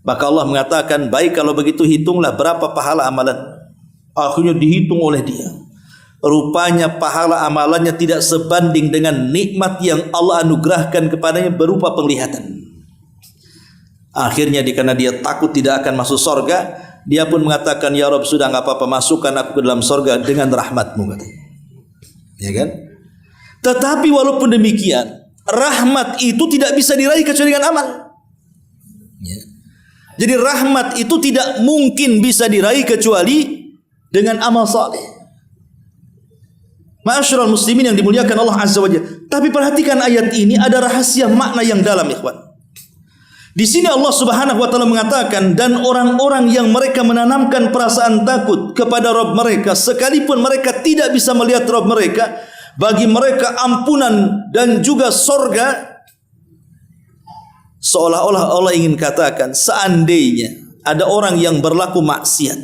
Maka Allah mengatakan, baik kalau begitu hitunglah berapa pahala amalan. Akhirnya dihitung oleh dia. Rupanya pahala amalannya tidak sebanding dengan nikmat yang Allah anugerahkan kepadanya berupa penglihatan. Akhirnya karena dia takut tidak akan masuk surga, dia pun mengatakan, ya Rabb, sudah enggak apa-apa, masukkan aku ke dalam surga dengan rahmatmu, katanya. Ya kan? Tetapi walaupun demikian, rahmat itu tidak bisa diraih kecuali dengan amal. Ya. Jadi rahmat itu tidak mungkin bisa diraih kecuali dengan amal saleh. Ma'asyiral muslimin yang dimuliakan Allah Azza wa Jalla. Tapi perhatikan ayat ini, ada rahasia makna yang dalam, ikhwan. Di sini Allah Subhanahu wa taala mengatakan, dan orang-orang yang mereka menanamkan perasaan takut kepada Rabb mereka sekalipun mereka tidak bisa melihat Rabb mereka, bagi mereka ampunan dan juga sorga. Seolah-olah Allah ingin katakan, seandainya ada orang yang berlaku maksiat,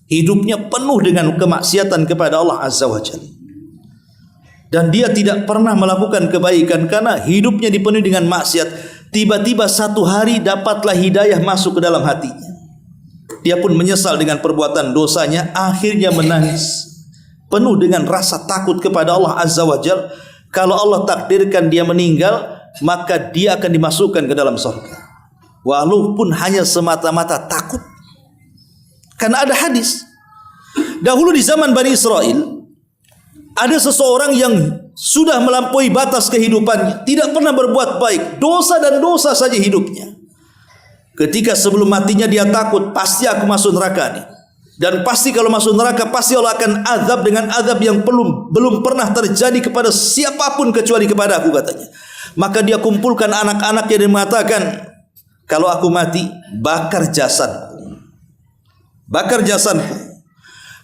hidupnya penuh dengan kemaksiatan kepada Allah Azza wa Jalla, dan dia tidak pernah melakukan kebaikan karena hidupnya dipenuhi dengan maksiat, tiba-tiba satu hari dapatlah hidayah masuk ke dalam hatinya. Dia pun menyesal dengan perbuatan dosanya, akhirnya menangis penuh dengan rasa takut kepada Allah Azza wa Jalla. Kalau Allah takdirkan dia meninggal, maka dia akan dimasukkan ke dalam surga, walaupun hanya semata-mata takut. Karena ada hadis, dahulu di zaman Bani Israel, ada seseorang yang sudah melampaui batas kehidupannya, tidak pernah berbuat baik, dosa dan dosa saja hidupnya. Ketika sebelum matinya dia takut, pasti aku masuk neraka nih. Dan pasti kalau masuk neraka, pasti Allah akan azab dengan azab yang belum pernah terjadi kepada siapapun kecuali kepada aku, katanya. Maka dia kumpulkan anak-anaknya dan mengatakan, kalau aku mati, bakar jasadku. Bakar jasadku.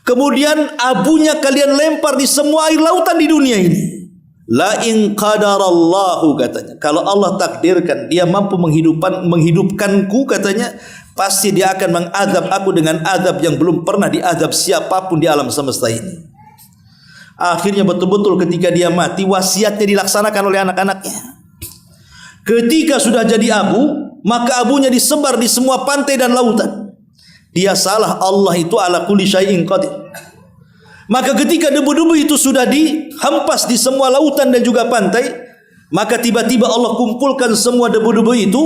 Kemudian abunya kalian lempar di semua air lautan di dunia ini. La in qadarallahu, katanya, kalau Allah takdirkan dia mampu menghidupkanku, katanya, pasti dia akan mengadab aku dengan adab yang belum pernah diadab siapapun di alam semesta ini. Akhirnya betul-betul ketika dia mati, wasiatnya dilaksanakan oleh anak-anaknya. Ketika sudah jadi abu, maka abunya disebar di semua pantai dan lautan. Dia salah, Allah itu ala kulli syai'in qadir. Maka ketika debu-debu itu sudah dihempas di semua lautan dan juga pantai, maka tiba-tiba Allah kumpulkan semua debu-debu itu,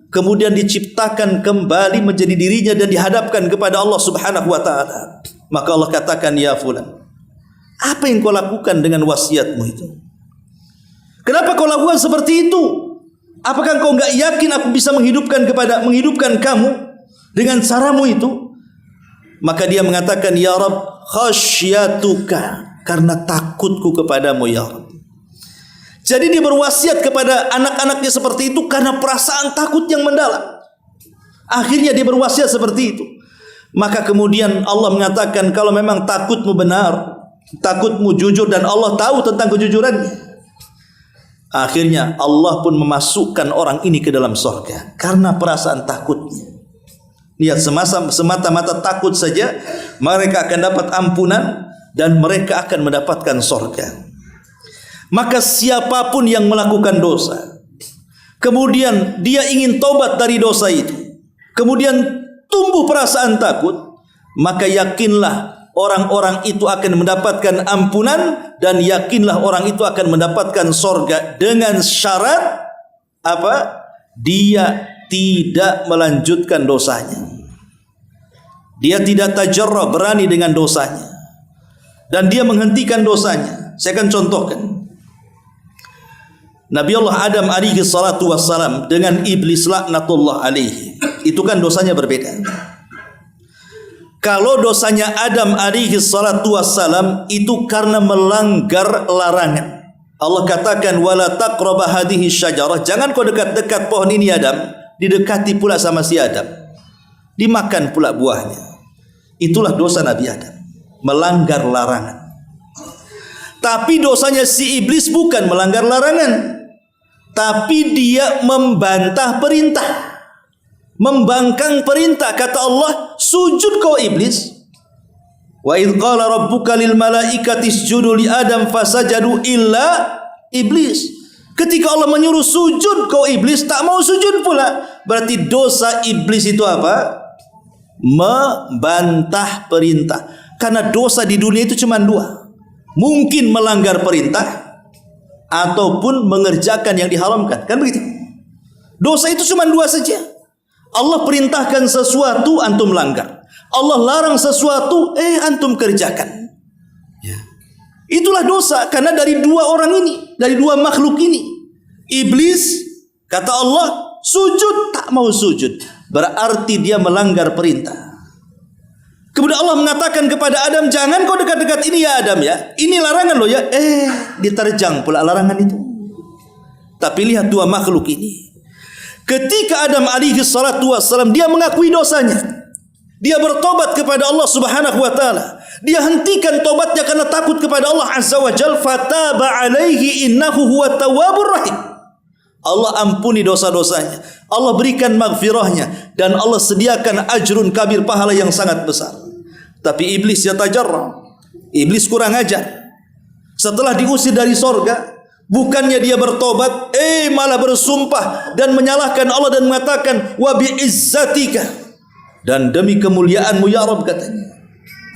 kemudian diciptakan kembali menjadi dirinya dan dihadapkan kepada Allah Subhanahu wa taala. Maka Allah katakan, ya fulan, apa yang kau lakukan dengan wasiatmu itu? Kenapa kau lakukan seperti itu? Apakah kau enggak yakin aku bisa menghidupkan kamu dengan caramu itu? Maka dia mengatakan, ya Rabb, khasyatuka, karena takutku kepadamu ya Rabb. Jadi dia berwasiat kepada anak-anaknya seperti itu karena perasaan takut yang mendalam. Akhirnya dia berwasiat seperti itu. Maka kemudian Allah mengatakan, kalau memang takutmu benar, takutmu jujur, dan Allah tahu tentang kejujurannya, akhirnya Allah pun memasukkan orang ini ke dalam surga karena perasaan takutnya. Lihat, semata-mata takut saja mereka akan dapat ampunan dan mereka akan mendapatkan surga. Maka siapapun yang melakukan dosa, kemudian dia ingin tobat dari dosa itu, kemudian tumbuh perasaan takut, maka yakinlah orang-orang itu akan mendapatkan ampunan, dan yakinlah orang itu akan mendapatkan surga dengan syarat apa? Dia tidak melanjutkan dosanya. Dia tidak tajarrah, berani dengan dosanya, dan dia menghentikan dosanya. Saya akan contohkan. Nabi Allah Adam alaihi salatu wassalam dengan iblis laknatullah alaihi, itu kan dosanya berbeda. Kalau dosanya Adam alaihi salatu wassalam itu karena melanggar larangan. Allah katakan, wala taqraba hadhihi syajarah, jangan kau dekat-dekat pohon ini Adam. Didekati pula sama si Adam, dimakan pula buahnya. Itulah dosa Nabi Adam, melanggar larangan. Tapi dosanya si iblis bukan melanggar larangan, tapi dia membantah perintah, membangkang perintah. Kata Allah, sujud kau iblis. Wa idh qala rabbuka lil malaikati isjudu li Adam fasajadu illa iblis. Ketika Allah menyuruh sujud, kau iblis tak mau sujud pula. Berarti dosa iblis itu apa? Membantah perintah. Karena dosa di dunia itu cuma dua, mungkin melanggar perintah ataupun mengerjakan yang diharamkan, kan begitu? Dosa itu cuma dua saja. Allah perintahkan sesuatu, antum langgar. Allah larang sesuatu, antum kerjakan. Ya. Itulah dosa, karena dari dua orang ini, dari dua makhluk ini. Iblis, kata Allah, sujud, tak mau sujud, berarti dia melanggar perintah. Kemudian Allah mengatakan kepada Adam, jangan kau dekat-dekat ini ya Adam ya. Ini larangan loh ya. Diterjang pula larangan itu. Tapi lihat dua makhluk ini. Ketika Adam alaihi salatu wassalam, dia mengakui dosanya. Dia bertobat kepada Allah subhanahu wa ta'ala. Dia hentikan tobatnya karena takut kepada Allah azza wa jal. Fataba alaihi innahu huwa tawwabur rahim. Allah ampuni dosa-dosanya. Allah berikan maghfirahnya. Dan Allah sediakan ajrun kabir, pahala yang sangat besar. Tapi iblis yatajarra. Iblis kurang ajar. Setelah diusir dari sorga, bukannya dia bertobat, malah bersumpah dan menyalahkan Allah dan mengatakan, wa bi'izzatika, dan demi kemuliaanmu ya Rabb, katanya,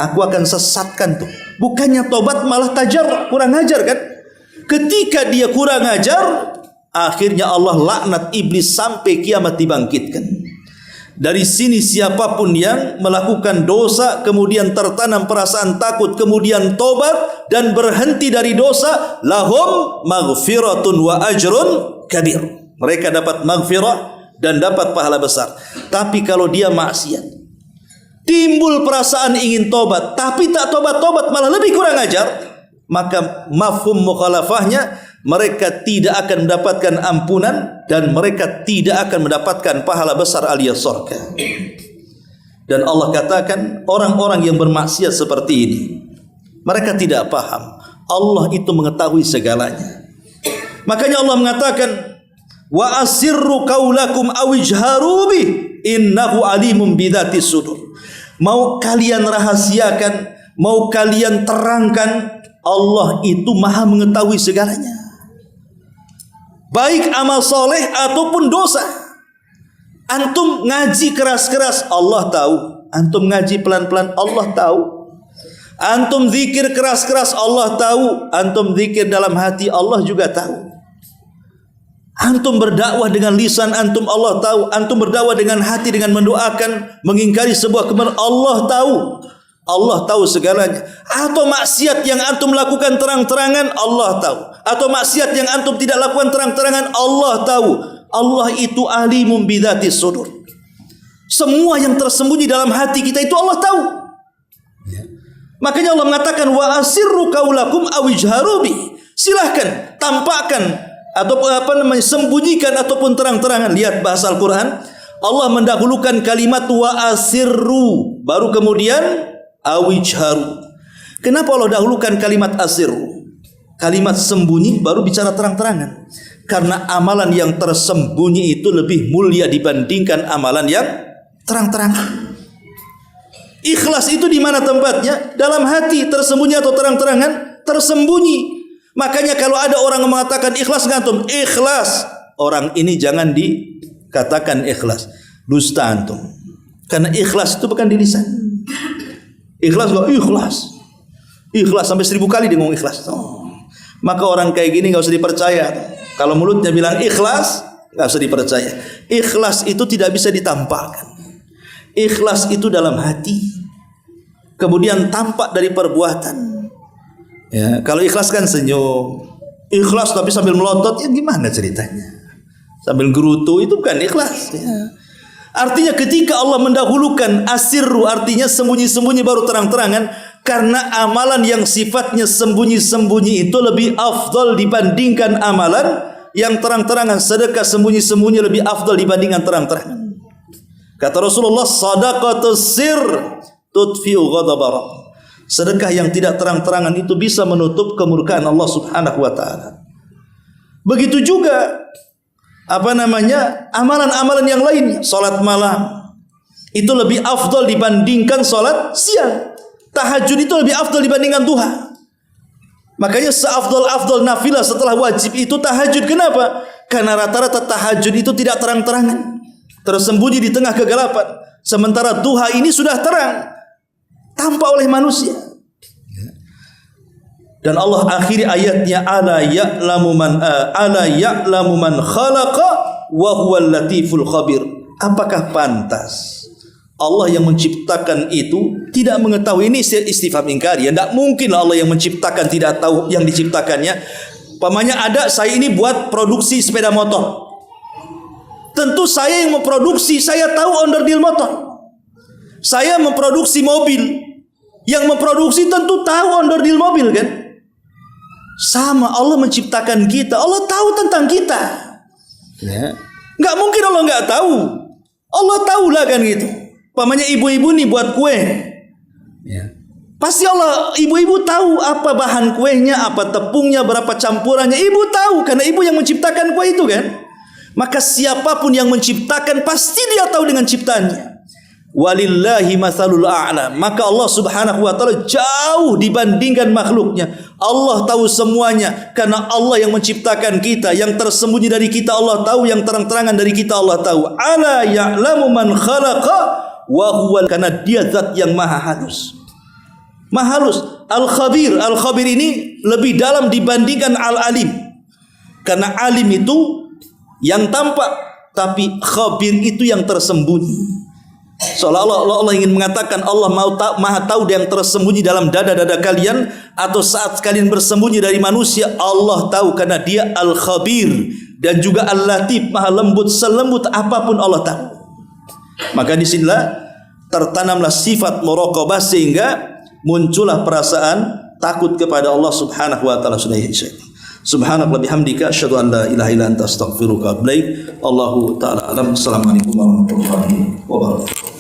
aku akan sesatkan tuh. Bukannya tobat malah tajar, kurang ajar kan? Ketika dia kurang ajar, akhirnya Allah laknat iblis sampai kiamat dibangkitkan. Dari sini siapapun yang melakukan dosa, kemudian tertanam perasaan takut, kemudian tobat dan berhenti dari dosa, lahum maghfiratun wa ajrun kabir. Mereka dapat maghfirah dan dapat pahala besar. Tapi kalau dia maksiat, timbul perasaan ingin tobat, tapi tak tobat-tobat, malah lebih kurang ajar, maka mafhum mukhalafahnya, mereka tidak akan mendapatkan ampunan dan mereka tidak akan mendapatkan pahala besar alias surga. Dan Allah katakan orang-orang yang bermaksiat seperti ini, mereka tidak paham Allah itu mengetahui segalanya. Makanya Allah mengatakan, wa asirru qaulakum aw ijharu bi innahu alimun bidzatis sudur. Mau kalian rahasiakan, mau kalian terangkan, Allah itu maha mengetahui segalanya. Baik amal soleh ataupun dosa. Antum ngaji keras-keras, Allah tahu. Antum ngaji pelan-pelan, Allah tahu. Antum zikir keras-keras, Allah tahu. Antum zikir dalam hati, Allah juga tahu. Antum berdakwah dengan lisan antum, Allah tahu. Antum berdakwah dengan hati, dengan mendoakan, mengingkari sebuah kebenaran, Allah tahu. Allah tahu segalanya. Atau maksiat yang antum lakukan terang-terangan, Allah tahu. Atau maksiat yang antum tidak lakukan terang-terangan, Allah tahu. Allah itu alimun bidzatis sudur. Semua yang tersembunyi dalam hati kita itu Allah tahu. Makanya Allah mengatakan, wa asirru qaulakum aw ijharu bi. Silahkan tampakkan atau sembunyikan ataupun terang-terangan. Lihat bahasa Al-Quran, Allah mendahulukan kalimat wa asirru, baru kemudian awijharu. Kenapa Allah dahulukan kalimat asirru, kalimat sembunyi, baru bicara terang-terangan? Karena amalan yang tersembunyi itu lebih mulia dibandingkan amalan yang terang-terangan. Ikhlas itu di mana tempatnya? Dalam hati, tersembunyi atau terang-terangan? Tersembunyi. Makanya kalau ada orang yang mengatakan ikhlas, antum ikhlas, orang ini jangan dikatakan ikhlas, dusta antum. Karena ikhlas itu bukan di lisan. Ikhlas kok ikhlas. Ikhlas sampai 1000 kali dia ngomong ikhlas. Maka orang kayak gini enggak usah dipercaya. Kalau mulutnya bilang ikhlas, enggak usah dipercaya. Ikhlas itu tidak bisa ditampakkan. Ikhlas itu dalam hati. Kemudian tampak dari perbuatan. Ya, kalau ikhlas kan senyum. Ikhlas tapi sambil melotot, ya gimana ceritanya? Sambil gerutu, itu bukan ikhlas. Ya. Artinya ketika Allah mendahulukan asirru, artinya sembunyi-sembunyi baru terang-terangan, karena amalan yang sifatnya sembunyi-sembunyi itu lebih afdal dibandingkan amalan yang terang-terangan. Sedekah sembunyi-sembunyi lebih afdal dibandingkan terang-terangan. Kata Rasulullah, sadaqatus sir tudfi'u ghadaba Rabb. Sedekah yang tidak terang-terangan itu bisa menutup kemurkaan Allah Subhanahu wa taala. Begitu juga amalan-amalan yang lainnya. Salat malam itu lebih afdal dibandingkan salat siang. Tahajud itu lebih afdal dibandingkan duha. Makanya seafdal-afdal nafilah setelah wajib itu tahajud. Kenapa? Karena rata-rata tahajud itu tidak terang-terangan, tersembunyi di tengah kegelapan. Sementara duha ini sudah terang, tampak oleh manusia. Dan Allah akhiri ayatnya, ala ya'lamu man khalaqa wa huwal latiful khabir. Apakah pantas Allah yang menciptakan itu tidak mengetahui? Ini istifham ingkari. Ya, tidak mungkin Allah yang menciptakan tidak tahu yang diciptakannya. Pamannya ada, saya ini buat produksi sepeda motor. Tentu saya yang memproduksi, saya tahu onderdil motor. Saya memproduksi mobil. Yang memproduksi tentu tahu onderdil mobil kan? Sama, Allah menciptakan kita. Allah tahu tentang kita. Ya. Nggak mungkin Allah nggak tahu. Allah tahulah kan gitu. Pamannya ibu-ibu nih buat kue. Ya. Pasti ibu-ibu tahu apa bahan kuenya, apa tepungnya, berapa campurannya. Ibu tahu karena ibu yang menciptakan kue itu kan. Maka siapapun yang menciptakan pasti dia tahu dengan ciptaannya. Walillahi matsalul a'la. Maka Allah Subhanahu wa taala jauh dibandingkan makhluknya. Allah tahu semuanya karena Allah yang menciptakan kita, yang tersembunyi dari kita Allah tahu, yang terang-terangan dari kita Allah tahu. Ala ya'lamu man khalaqa wa huwa, karena dia zat yang maha halus. Maha halus. Al-khabir. Al-khabir ini lebih dalam dibandingkan al-alim. Karena alim itu yang tampak, tapi khabir itu yang tersembunyi. Seolah-olah Allah ingin mengatakan Allah maha tahu yang tersembunyi dalam dada-dada kalian, atau saat kalian bersembunyi dari manusia, Allah tahu karena dia al-khabir. Dan juga al-latif, maha lembut, selembut apapun Allah tahu. Maka disinilah tertanamlah sifat muraqabah sehingga muncullah perasaan takut kepada Allah Subhanahu wa taala. Subhanallah bihamdika asyhadu an la ilaha illa anta astaghfiruka wa atubu ilaik. Allahu taala alam. Assalamualaikum warahmatullahi wabarakatuh.